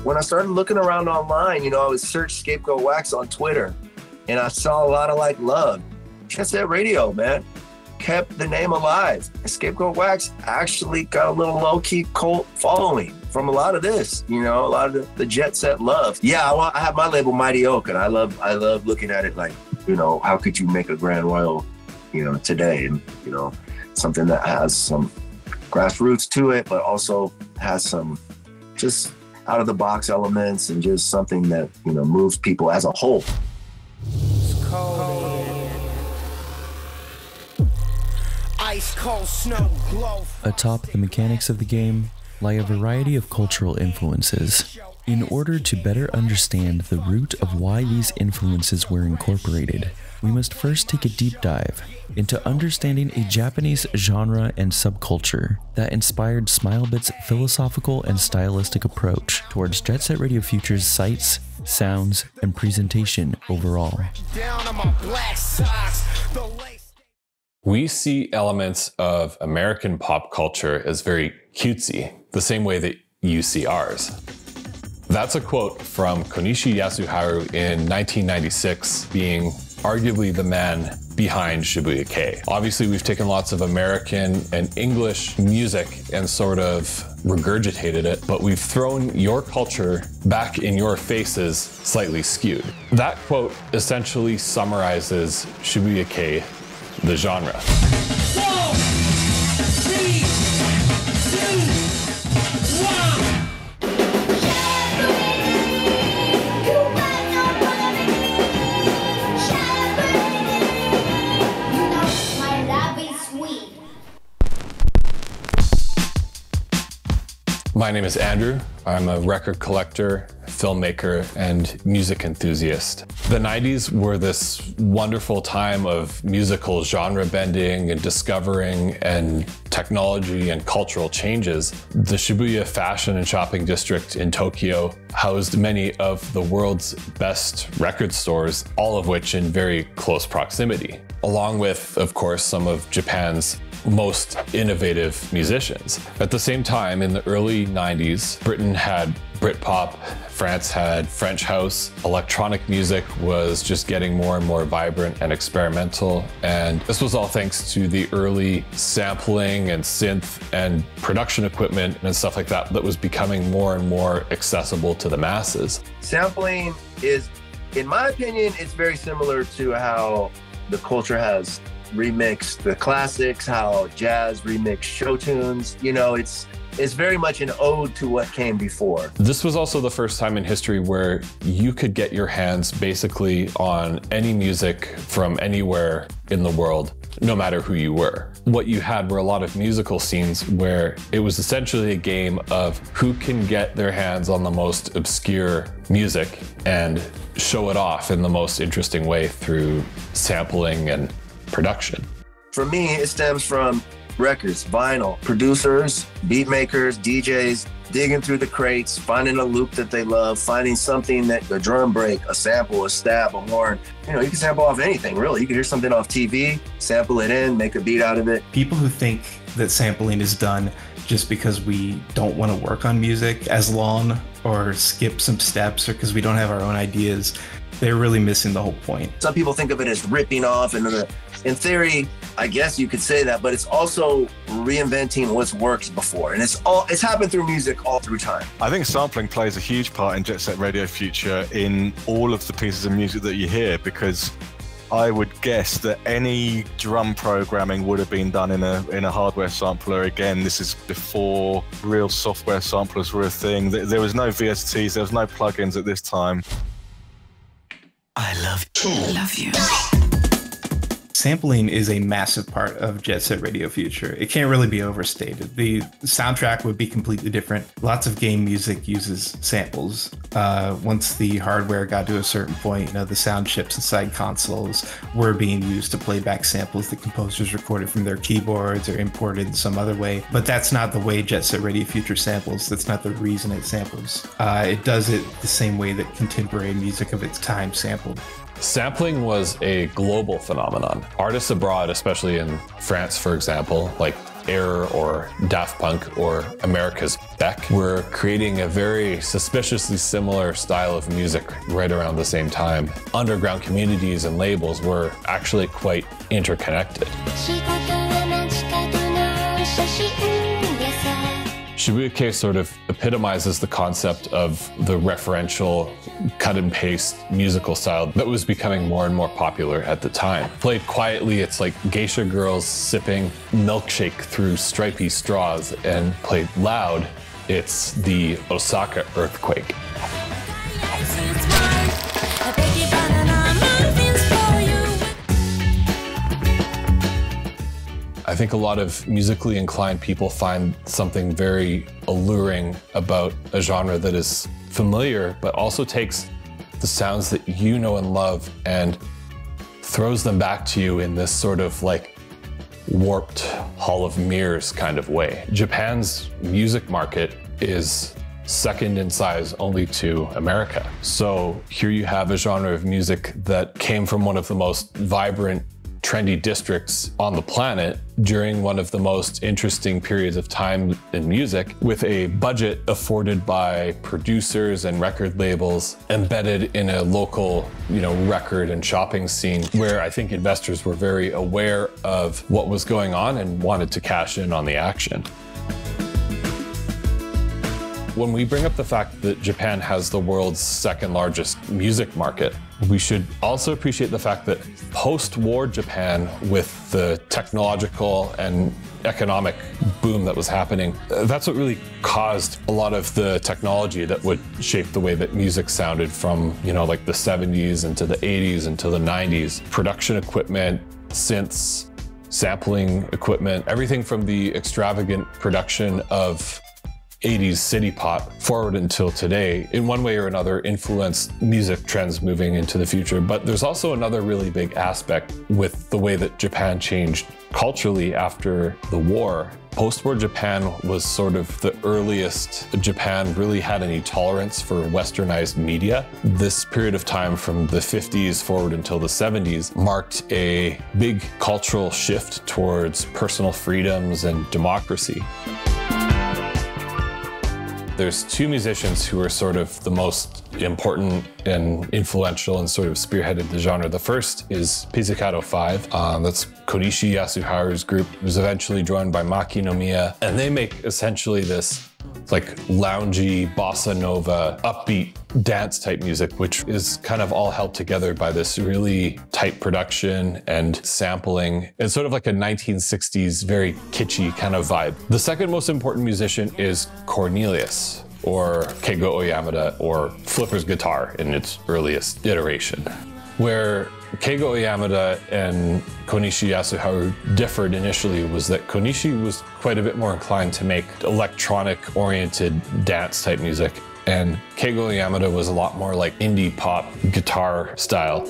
Speaker 17: When I started looking around online, you know, I would search Scapegoat Wax on Twitter, and I saw a lot of like love. Jet Set Radio, man, kept the name alive. And Scapegoat Wax actually got a little low-key cult following from a lot of this, you know, a lot of the Jet Set love. Yeah, I have my label Mighty Oak, and I love looking at it like, you know, how could you make a Grand Royal, you know, today? And, you know, something that has some grassroots to it, but also has some just out of the box elements and just something that, you know, moves people as a whole.
Speaker 10: It's cold. Ice cold snow glow.
Speaker 5: Atop the mechanics of the game lie a variety of cultural influences. In order to better understand the root of why these influences were incorporated, we must first take a deep dive into understanding a Japanese genre and subculture that inspired Smilebit's philosophical and stylistic approach towards Jet Set Radio Future's sights, sounds, and presentation overall.
Speaker 1: We see elements of American pop culture as very cutesy, the same way that you see ours. That's a quote from Konishi Yasuharu in 1996, being arguably the man behind Shibuya-kei. Obviously, we've taken lots of American and English music and sort of regurgitated it, but we've thrown your culture back in your faces slightly skewed. That quote essentially summarizes Shibuya-kei, the genre.
Speaker 10: 4, 3, 2, 1.
Speaker 1: My name is Andrew. I'm a record collector, filmmaker, and music enthusiast. The 90s were this wonderful time of musical genre bending and discovering and technology and cultural changes. The Shibuya fashion and shopping district in Tokyo housed many of the world's best record stores, all of which in very close proximity, along with, of course, some of Japan's most innovative musicians. At the same time, in the early 90s, Britain had Britpop, France had French house, electronic music was just getting more and more vibrant and experimental, and this was all thanks to the early sampling and synth and production equipment and stuff like that that was becoming more and more accessible to the masses.
Speaker 17: Sampling is, in my opinion, it's very similar to how the culture has remixed the classics, how jazz remixed show tunes. You know, it's very much an ode to what came before.
Speaker 1: This was also the first time in history where you could get your hands basically on any music from anywhere in the world, no matter who you were. What you had were a lot of musical scenes where it was essentially a game of who can get their hands on the most obscure music and show it off in the most interesting way through sampling and production.
Speaker 17: For me, it stems from records, vinyl, producers, beat makers, DJs, digging through the crates, finding a loop that they love, finding something that a drum break, a sample, a stab, a horn. You know, you can sample off anything, really. You can hear something off TV, sample it in, make a beat out of it.
Speaker 23: People who think that sampling is done just because we don't want to work on music as long or skip some steps or because we don't have our own ideas, they're really missing the whole point.
Speaker 17: Some people think of it as ripping off, and in theory, I guess you could say that, but it's also reinventing what's worked before. And it's happened through music all through time.
Speaker 12: I think sampling plays a huge part in Jet Set Radio Future in all of the pieces of music that you hear, because I would guess that any drum programming would have been done in a hardware sampler. Again, this is before real software samplers were a thing. There was no VSTs, there was no plugins at this time.
Speaker 10: I love you.
Speaker 23: Sampling is a massive part of Jet Set Radio Future. It can't really be overstated. The soundtrack would be completely different. Lots of game music uses samples. Once the hardware got to a certain point, the sound chips inside consoles were being used to play back samples that composers recorded from their keyboards or imported in some other way. But that's not the way Jet Set Radio Future samples. That's not the reason it samples. It does it the same way that contemporary music of its time sampled.
Speaker 1: Sampling was a global phenomenon. Artists abroad, especially in France, for example, like Error or Daft Punk or America's Beck, were creating a very suspiciously similar style of music right around the same time. Underground communities and labels were actually quite interconnected. Shibuya-kei sort of epitomizes the concept of the referential cut and paste musical style that was becoming more and more popular at the time. Played quietly, it's like geisha girls sipping milkshake through stripy straws, and played loud, it's the Osaka earthquake. I think a lot of musically inclined people find something very alluring about a genre that is familiar, but also takes the sounds that you know and love and throws them back to you in this sort of like warped Hall of Mirrors kind of way. Japan's music market is second in size only to America. So here you have a genre of music that came from one of the most vibrant, trendy districts on the planet during one of the most interesting periods of time in music, with a budget afforded by producers and record labels embedded in a local, record and shopping scene where I think investors were very aware of what was going on and wanted to cash in on the action. When we bring up the fact that Japan has the world's second largest music market, we should also appreciate the fact that post-war Japan, with the technological and economic boom that was happening, that's what really caused a lot of the technology that would shape the way that music sounded from, like the 70s into the 80s into the 90s. Production equipment, synths, sampling equipment, everything from the extravagant production of 80s city pop forward until today, in one way or another, influenced music trends moving into the future. But there's also another really big aspect with the way that Japan changed culturally after the war. Post-war Japan was sort of the earliest Japan really had any tolerance for westernized media. This period of time from the 50s forward until the 70s marked a big cultural shift towards personal freedoms and democracy. There's two musicians who are sort of the most important and influential and sort of spearheaded the genre. The first is Pizzicato 5. That's Konishi Yasuharu's group. It was eventually joined by Maki Nomiya, and they make essentially this like loungy, bossa nova, upbeat dance type music, which is kind of all held together by this really tight production and sampling. It's sort of like a 1960s, very kitschy kind of vibe. The second most important musician is Cornelius, or Keigo Oyamada, or Flipper's guitar in its earliest iteration. Where Keigo Oyamada and Konishi Yasuharu differed initially was that Konishi was quite a bit more inclined to make electronic-oriented dance-type music, and Keigo Oyamada was a lot more like indie pop guitar style.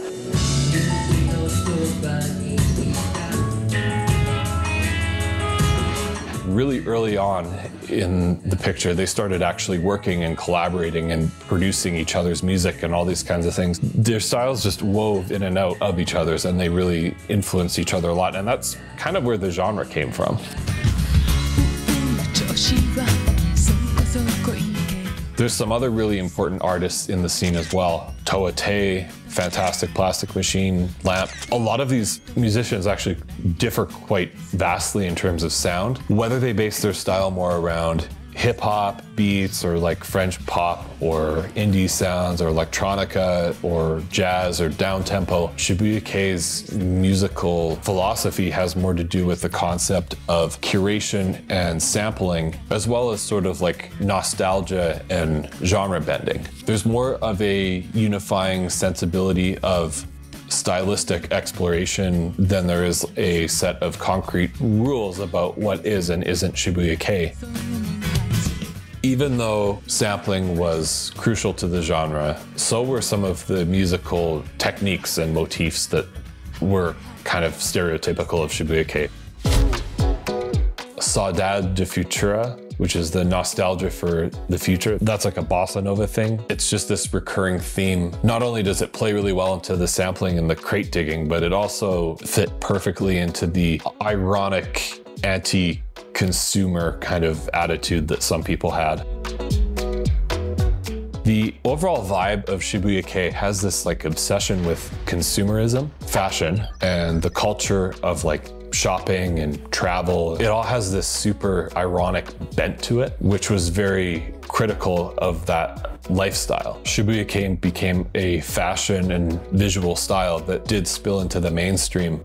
Speaker 1: Really early on in the picture, they started actually working and collaborating and producing each other's music and all these kinds of things. Their styles just wove in and out of each other's, and they really influenced each other a lot, and that's kind of where the genre came from. There's some other really important artists in the scene as well. Toa Tei, fantastic Plastic Machine, Lamp. A lot of these musicians actually differ quite vastly in terms of sound, whether they base their style more around hip hop beats or like French pop or indie sounds or electronica or jazz or down tempo. Shibuya-kei's musical philosophy has more to do with the concept of curation and sampling, as well as sort of like nostalgia and genre bending. There's more of a unifying sensibility of stylistic exploration than there is a set of concrete rules about what is and isn't Shibuya-kei. Even though sampling was crucial to the genre, so were some of the musical techniques and motifs that were kind of stereotypical of Shibuya-kei. Saudade de Futura, which is the nostalgia for the future, that's like a bossa nova thing. It's just this recurring theme. Not only does it play really well into the sampling and the crate digging, but it also fit perfectly into the ironic anti-consumer kind of attitude that some people had. The overall vibe of Shibuya-kei has this like obsession with consumerism, fashion, and the culture of like shopping and travel. It all has this super ironic bent to it, which was very critical of that lifestyle. Shibuya-kei became a fashion and visual style that did spill into the mainstream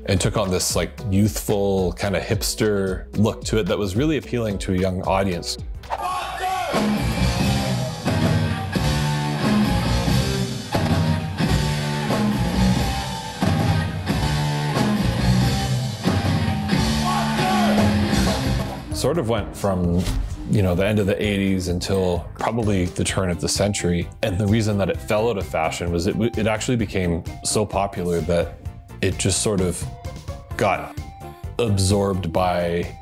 Speaker 1: and took on this like youthful kind of hipster look to it that was really appealing to a young audience. Sort of went from, you know, the end of the 80s until probably the turn of the century. And the reason that it fell out of fashion was it actually became so popular that it just sort of got absorbed by,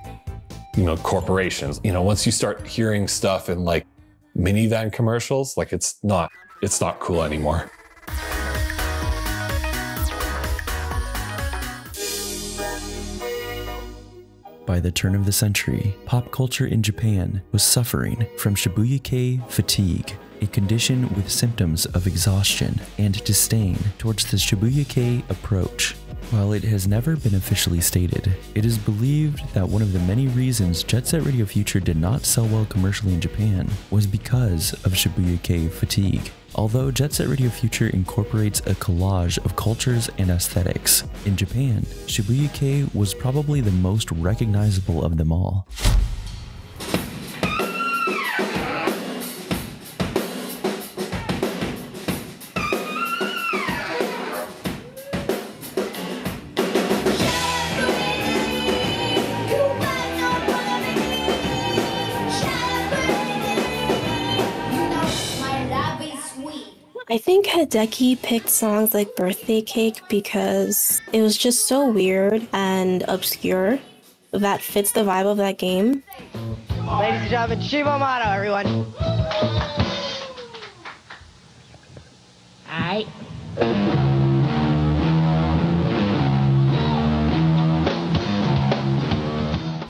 Speaker 1: you know, corporations. You know, once you start hearing stuff in like minivan commercials, like it's not cool anymore.
Speaker 5: By the turn of the century, pop culture in Japan was suffering from Shibuya-kei fatigue, a condition with symptoms of exhaustion and disdain towards the Shibuya-kei approach. While it has never been officially stated, it is believed that one of the many reasons Jet Set Radio Future did not sell well commercially in Japan was because of Shibuya-kei fatigue. Although Jet Set Radio Future incorporates a collage of cultures and aesthetics, in Japan, Shibuya-kei was probably the most recognizable of them all.
Speaker 21: I think Hideki picked songs like Birthday Cake because it was just so weird and obscure that fits the vibe of that game.
Speaker 13: Ladies and gentlemen, Cibo Matto, everyone. Alright.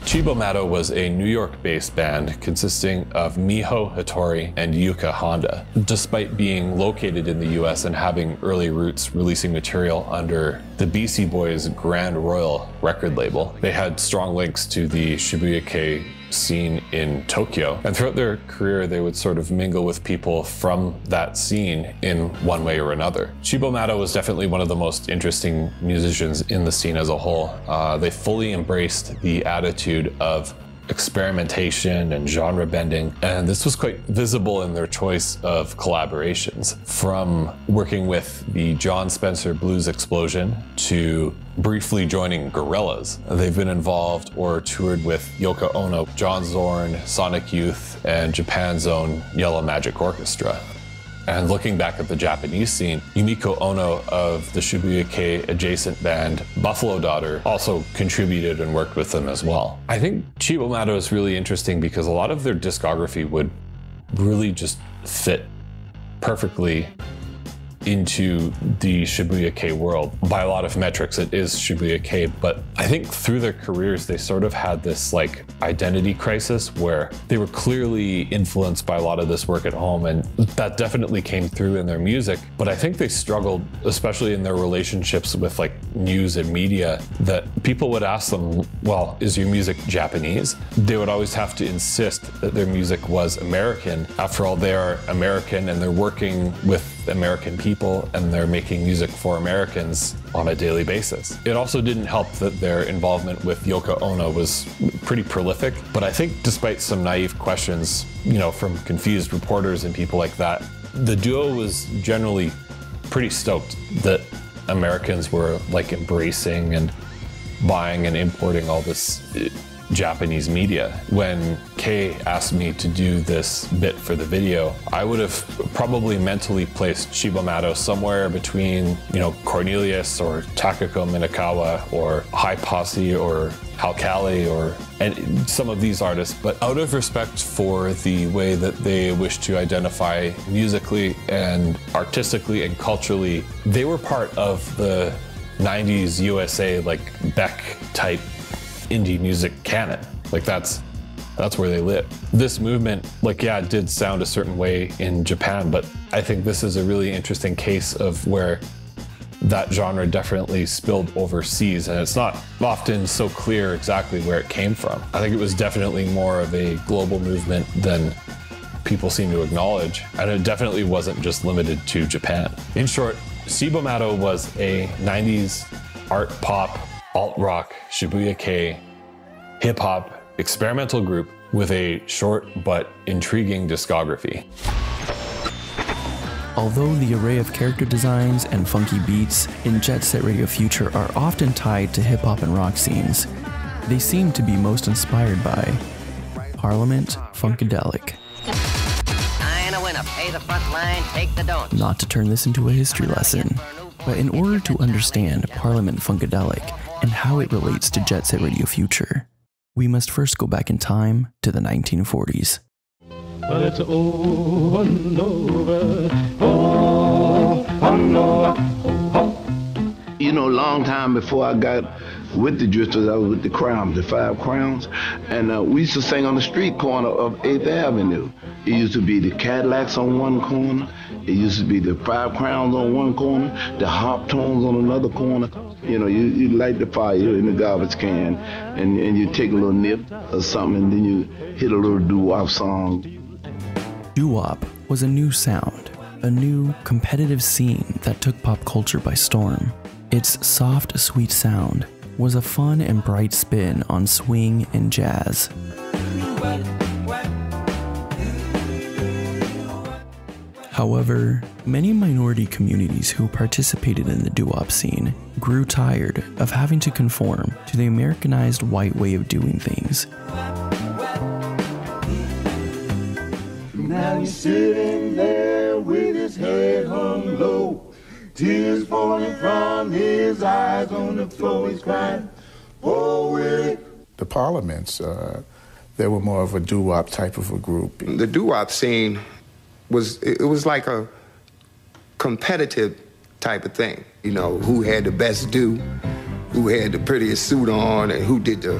Speaker 1: Cibo Matto was a New York-based band consisting of Miho Hattori and Yuka Honda. Despite being located in the US and having early roots releasing material under the Beastie Boys' Grand Royal record label, they had strong links to the Shibuya-kei scene in Tokyo. And throughout their career, they would sort of mingle with people from that scene in one way or another. Cibo Matto was definitely one of the most interesting musicians in the scene as a whole. They fully embraced the attitude of experimentation and genre bending, and this was quite visible in their choice of collaborations, from working with the John Spencer Blues Explosion to briefly joining Gorillaz. They've been involved or toured with Yoko Ono, John Zorn, Sonic Youth, and Japan's own Yellow Magic Orchestra. And looking back at the Japanese scene, Yumiko Ono of the Shibuya-kei adjacent band Buffalo Daughter also contributed and worked with them as well. I think Cibo Matto is really interesting because a lot of their discography would really just fit perfectly into the Shibuya-kei world. By a lot of metrics, it is Shibuya-kei, but I think through their careers, they sort of had this like identity crisis where they were clearly influenced by a lot of this work at home, and that definitely came through in their music. But I think they struggled, especially in their relationships with like news and media, that people would ask them, well, is your music Japanese? They would always have to insist that their music was American. After all, they are American and they're working with American people and they're making music for Americans on a daily basis. It also didn't help that their involvement with Yoko Ono was pretty prolific, but I think despite some naive questions, you know, from confused reporters and people like that, the duo was generally pretty stoked that Americans were like embracing and buying and importing all this Japanese media. When Kay asked me to do this bit for the video, I would have probably mentally placed Cibo Matto somewhere between, you know, Cornelius or Takako Minakawa or High Posse or Halcali or and some of these artists, but out of respect for the way that they wish to identify musically and artistically and culturally, they were part of the 90s USA like Beck type indie music canon. Like that's where they live. This movement, like, yeah, it did sound a certain way in Japan, but I think this is a really interesting case of where that genre definitely spilled overseas, and it's not often so clear exactly where it came from. I think it was definitely more of a global movement than people seem to acknowledge, and it definitely wasn't just limited to Japan. In short, Cibo Matto was a 90s art pop, alt-rock, Shibuya-kei, hip-hop, experimental group with a short but intriguing discography.
Speaker 5: Although the array of character designs and funky beats in Jet Set Radio Future are often tied to hip-hop and rock scenes, they seem to be most inspired by Parliament Funkadelic.
Speaker 15: I ain't a winner. Pay the front line, take the don't.
Speaker 5: Not to turn this into a history lesson, but in order to understand Parliament Funkadelic and how it relates to Jet Set Radio Future, we must first go back in time to the 1940s.
Speaker 10: But it's over and over, oh, no.
Speaker 19: You know, a long time before I got with the Drifters, I was with the Crowns, the 5 Crowns, and we used to sing on the street corner of 8th Avenue. It used to be the Cadillacs on one corner, it used to be the 5 Crowns on one corner, the Hop Tones on another corner. You know, you light the fire in the garbage can, and you take a little nip or something, and then you hit a little doo-wop song.
Speaker 5: Doo-wop was a new sound, a new competitive scene that took pop culture by storm. Its soft, sweet sound was a fun and bright spin on swing and jazz. However, many minority communities who participated in the doo-wop scene grew tired of having to conform to the Americanized white way of doing things.
Speaker 10: Now he's sitting there with his head hung tears falling from his eyes. On the floor he's crying, oh Willie.
Speaker 7: The Parliaments, they were more of a doo-wop type of a group.
Speaker 8: The doo-wop scene was like a competitive type of thing. You know, who had the best do, who had the prettiest suit on, and who did the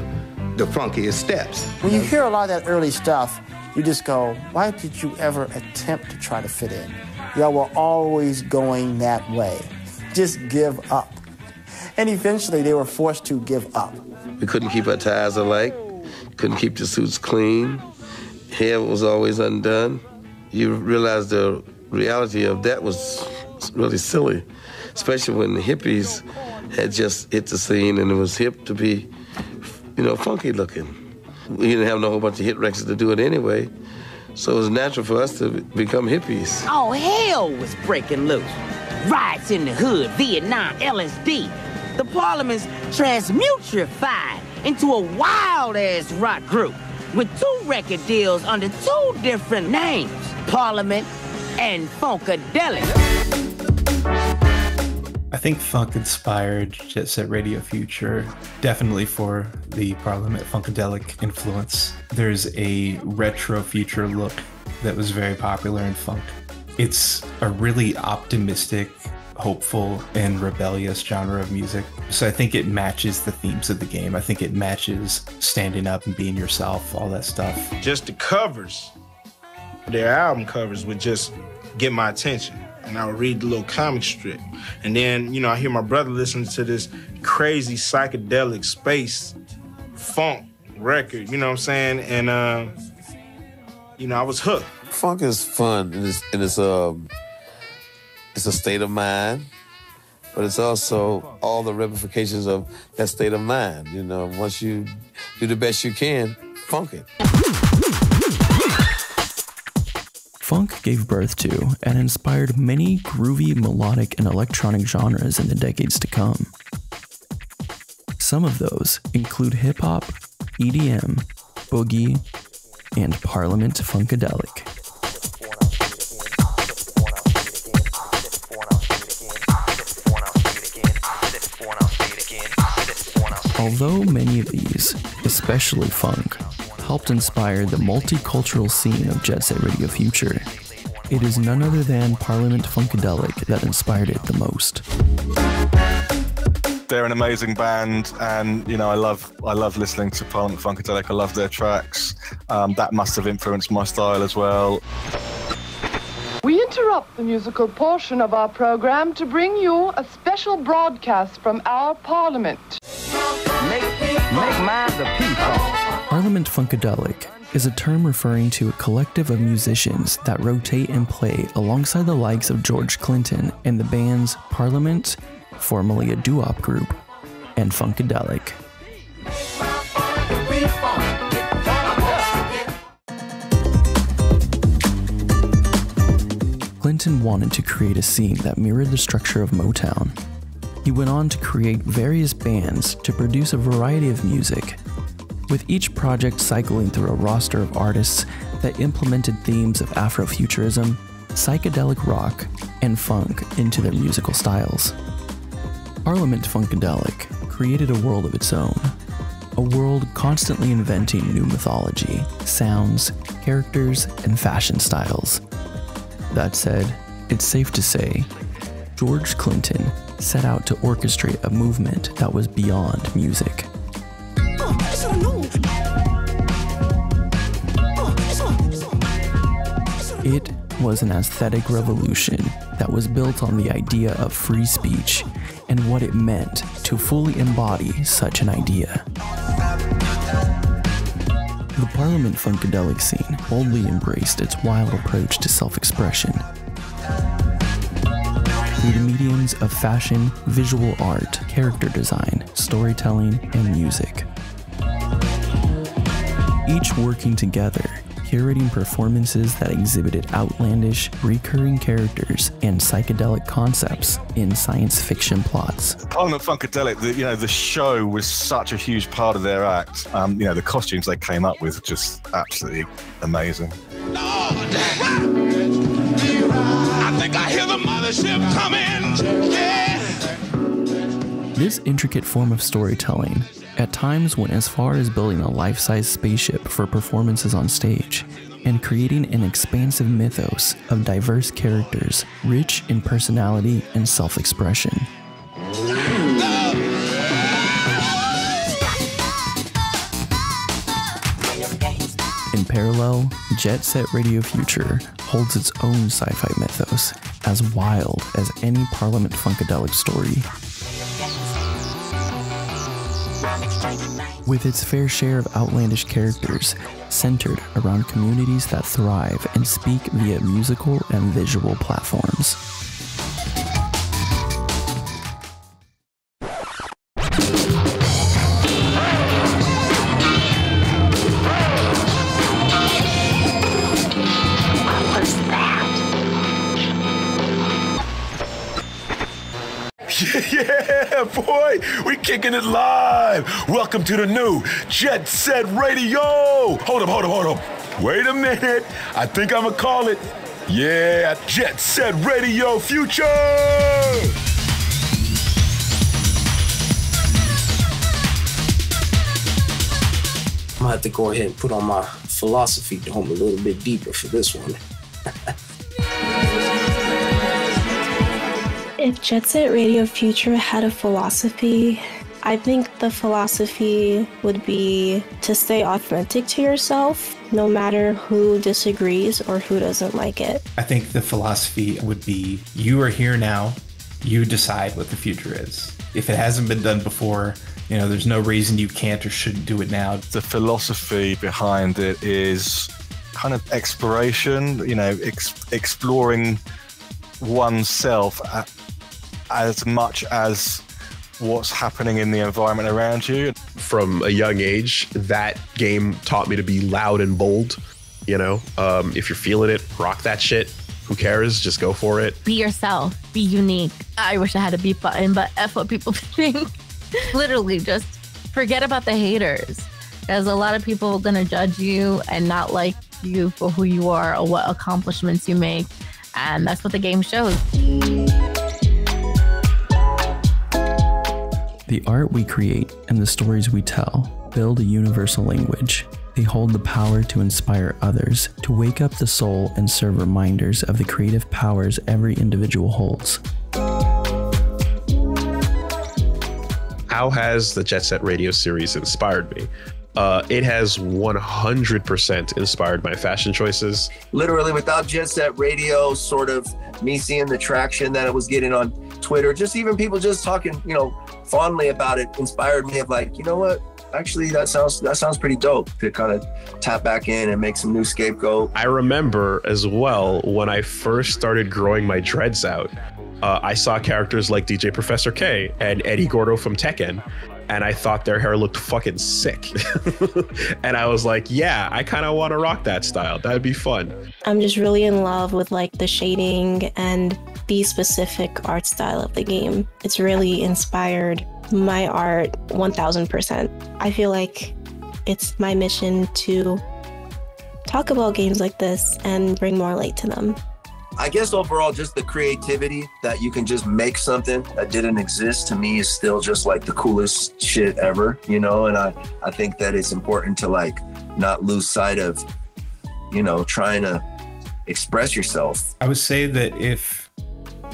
Speaker 8: funkiest steps.
Speaker 22: When you hear a lot of that early stuff, you just go, why did you ever attempt to try to fit in? Y'all were always going that way. Just give up. And eventually they were forced to give up.
Speaker 24: We couldn't keep our ties alike, couldn't keep the suits clean, hair was always undone. You realize the reality of that was really silly, especially when the hippies had just hit the scene and it was hip to be, you know, funky looking. We didn't have no whole bunch of hit records to do it anyway, so it was natural for us to become hippies.
Speaker 25: Oh, hell was breaking loose. Riots in the hood, Vietnam, LSD. The Parliaments transmutrified into a wild-ass rock group with 2 record deals under 2 different names, Parliament and Funkadelic.
Speaker 23: I think funk inspired Jet Set Radio Future, definitely for the Parliament Funkadelic influence. There's a retro future look that was very popular in funk. It's a really optimistic, hopeful, and rebellious genre of music. So I think it matches the themes of the game. I think it matches standing up and being yourself, all that stuff.
Speaker 26: Just the covers, their album covers would just get my attention. And I would read the little comic strip. And then, you know, I hear my brother listening to this crazy psychedelic space funk record, you know what I'm saying? And, you know, I was hooked.
Speaker 27: Funk is fun, and it's a state of mind, but it's also all the ramifications of that state of mind. You know, once you do the best you can, funk it.
Speaker 5: Funk gave birth to and inspired many groovy, melodic, and electronic genres in the decades to come. Some of those include hip-hop, EDM, boogie, and Parliament Funkadelic. Although many of these, especially funk, helped inspire the multicultural scene of Jet Set Radio Future, it is none other than Parliament Funkadelic that inspired it the most.
Speaker 12: They're an amazing band, and you know I love listening to Parliament Funkadelic. I love their tracks. That must have influenced my style as well.
Speaker 28: We interrupt the musical portion of our program to bring you a special broadcast from our Parliament.
Speaker 25: Make mine the people.
Speaker 5: Parliament Funkadelic is a term referring to a collective of musicians that rotate and play alongside the likes of George Clinton and the bands Parliament, formerly a doo-wop group, and Funkadelic. Clinton wanted to create a scene that mirrored the structure of Motown. He went on to create various bands to produce a variety of music, with each project cycling through a roster of artists that implemented themes of Afrofuturism, psychedelic rock, and funk into their musical styles. Parliament Funkadelic created a world of its own, a world constantly inventing new mythology, sounds, characters, and fashion styles. That said, it's safe to say, George Clinton set out to orchestrate a movement that was beyond music. It was an aesthetic revolution that was built on the idea of free speech and what it meant to fully embody such an idea. The Parliament Funkadelic scene boldly embraced its wild approach to self-expression through the mediums of fashion, visual art, character design, storytelling, and music. Each working together, curating performances that exhibited outlandish, recurring characters and psychedelic concepts in science fiction plots.
Speaker 12: Parliament Funkadelic, the show was such a huge part of their act. The costumes they came up with were just absolutely amazing.
Speaker 10: I think I hear the mothership coming. Yeah.
Speaker 5: This intricate form of storytelling, at times went as far as building a life-size spaceship for performances on stage, and creating an expansive mythos of diverse characters, rich in personality and self-expression. In parallel, Jet Set Radio Future holds its own sci-fi mythos, as wild as any Parliament Funkadelic story. With its fair share of outlandish characters, centered around communities that thrive and speak via musical and visual platforms.
Speaker 2: Yeah, boy, we kicking it live. Welcome to the new Jet Set Radio. Hold up. Wait a minute. I think I'm gonna call it. Yeah, Jet Set Radio Future.
Speaker 3: I'm gonna have to go ahead and put on my philosophy dome a little bit deeper for this one.
Speaker 21: If Jet Set Radio Future had a philosophy, I think the philosophy would be to stay authentic to yourself, no matter who disagrees or who doesn't like it.
Speaker 23: I think the philosophy would be, you are here now, you decide what the future is. If it hasn't been done before, you know, there's no reason you can't or shouldn't do it now.
Speaker 12: The philosophy behind it is kind of exploration, you know, exploring oneself as much as what's happening in the environment around you.
Speaker 11: From a young age, that game taught me to be loud and bold. You know, if you're feeling it, rock that shit. Who cares? Just go for it.
Speaker 4: Be yourself. Be unique. I wish I had a beat button, but F what people think. Literally, just forget about the haters. There's a lot of people gonna judge you and not like you for who you are or what accomplishments you make. And that's what the game shows.
Speaker 5: The art we create and the stories we tell build a universal language. They hold the power to inspire others, to wake up the soul and serve reminders of the creative powers every individual holds.
Speaker 11: How has the Jet Set Radio series inspired me? It has 100% inspired my fashion choices.
Speaker 17: Literally, without Jet Set Radio, sort of me seeing the traction that it was getting on Twitter, just even people just talking, you know, fondly about it, inspired me of like, you know what? Actually, that sounds pretty dope to kind of tap back in and make some new Scapegoat.
Speaker 11: I remember as well when I first started growing my dreads out, I saw characters like DJ Professor K and Eddie Gordo from Tekken, and I thought their hair looked fucking sick. And I was like, yeah, I kind of want to rock that style. That'd be fun.
Speaker 21: I'm just really in love with like the shading and the specific art style of the game. It's really inspired my art 1000%. I feel like it's my mission to talk about games like this and bring more light to them.
Speaker 17: I guess overall, just the creativity that you can just make something that didn't exist, to me is still just like the coolest shit ever, you know? And I think that it's important to like not lose sight of, you know, trying to express yourself.
Speaker 23: I would say that if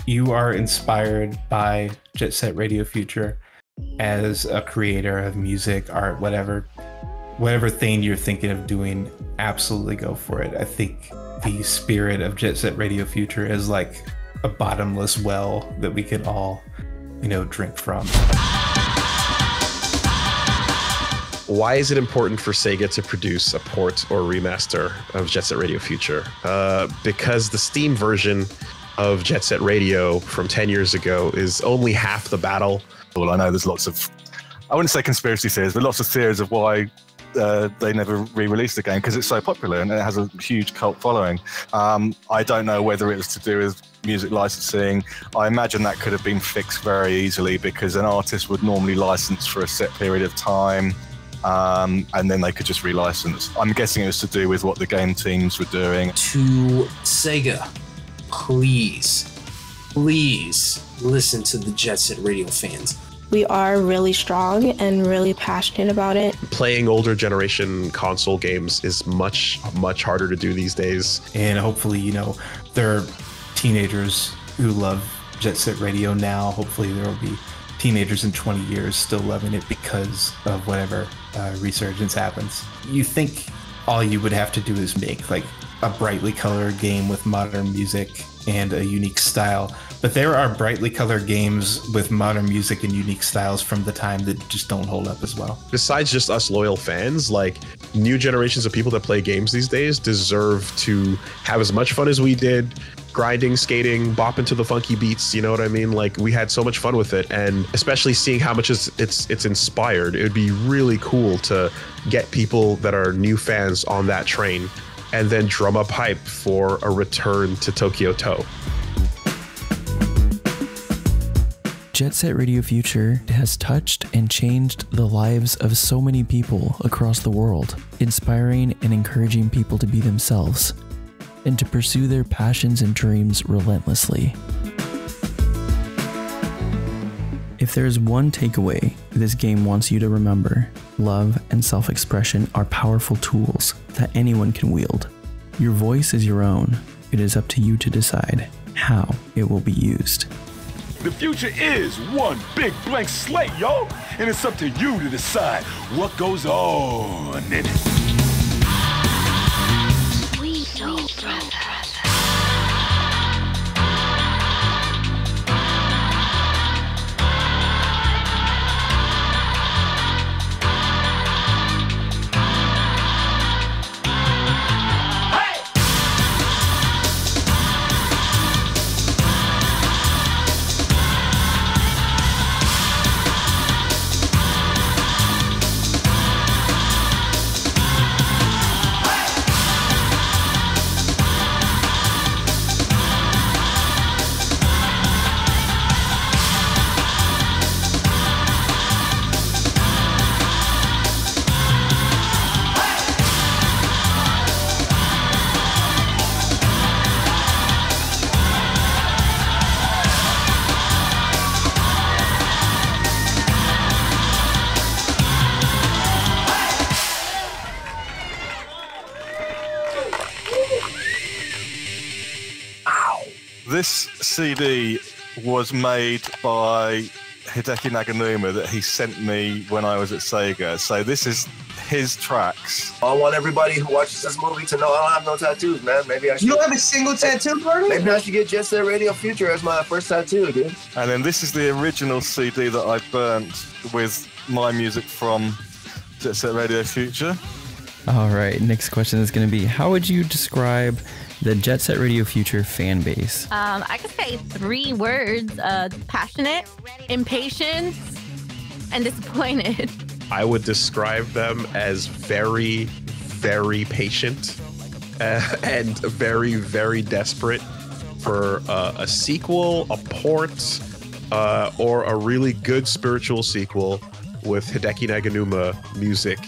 Speaker 23: you are inspired by Jet Set Radio Future as a creator of music, art, whatever thing you're thinking of doing, absolutely go for it. I think the spirit of Jet Set Radio Future is like a bottomless well that we can all, you know, drink from.
Speaker 11: Why is it important for Sega to produce a port or remaster of Jet Set Radio Future? Because the Steam version of Jet Set Radio from 10 years ago is only half the battle.
Speaker 12: Well, I know there's lots of, I wouldn't say conspiracy theories, but lots of theories of why they never re-released the game, because it's so popular and it has a huge cult following. I don't know whether it was to do with music licensing. I imagine that could have been fixed very easily, because an artist would normally license for a set period of time, and then they could just relicense. I'm guessing it was to do with what the game teams were doing.
Speaker 3: To Sega, please please listen to the Jet Set Radio fans.
Speaker 21: We are really strong and really passionate about it.
Speaker 11: Playing older generation console games is much harder to do these days.
Speaker 23: And hopefully, you know, there are teenagers who love Jet Set Radio now. Hopefully there will be teenagers in 20 years still loving it because of whatever resurgence happens. You think all you would have to do is make like a brightly colored game with modern music and a unique style. But there are brightly colored games with modern music and unique styles from the time that just don't hold up as well.
Speaker 11: Besides just us loyal fans, like new generations of people that play games these days deserve to have as much fun as we did, grinding, skating, bopping to the funky beats, you know what I mean? Like we had so much fun with it, and especially seeing how much it's inspired, it would be really cool to get people that are new fans on that train and then drum up hype for a return to Tokyo Toe.
Speaker 5: Jet Set Radio Future has touched and changed the lives of so many people across the world, inspiring and encouraging people to be themselves and to pursue their passions and dreams relentlessly. If there is one takeaway this game wants you to remember, love and self-expression are powerful tools that anyone can wield. Your voice is your own. It is up to you to decide how it will be used.
Speaker 2: The future is one big blank slate, yo, and it's up to you to decide what goes on in it.
Speaker 12: This CD was made by Hideki Naganuma that he sent me when I was at Sega. So this is his tracks.
Speaker 17: I want everybody who watches this movie to know I don't have no tattoos, man. Maybe I should.
Speaker 1: You don't have a single tattoo, Party?
Speaker 17: Maybe I should get Jet Set Radio Future as my first tattoo, dude.
Speaker 12: And then this is the original CD that I burnt with my music from Jet Set Radio Future.
Speaker 5: All right, next question is going to be, how would you describe the Jet Set Radio Future fan base?
Speaker 4: I could say 3 words: passionate, impatient, and disappointed.
Speaker 11: I would describe them as very, very patient and very, very desperate for a sequel, a port, or a really good spiritual sequel with Hideki Naganuma music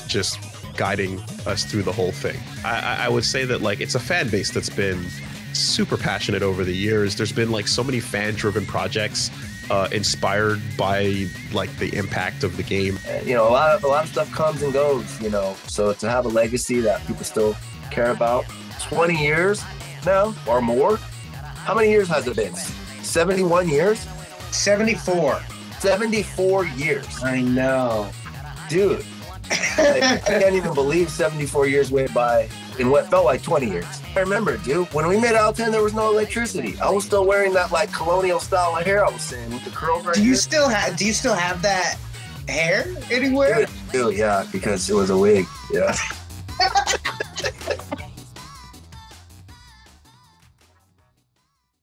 Speaker 11: just guiding us through the whole thing. I would say that like it's a fan base that's been super passionate over the years. There's been like so many fan-driven projects inspired by like the impact of the game.
Speaker 17: You know, a lot of stuff comes and goes, you know, so to have a legacy that people still care about. 20 years now or more. How many years has it been? 71 years?
Speaker 1: 74.
Speaker 17: 74 years.
Speaker 1: I know.
Speaker 17: Dude, like, I can't even believe 74 years went by in what felt like 20 years. I remember, dude, when we made Out 10, there was no electricity. I was still wearing that like colonial style of hair I was saying with the curls right
Speaker 1: Do you
Speaker 17: here.
Speaker 1: still have that hair anywhere?
Speaker 17: Dude, yeah, because it was a wig. Yeah.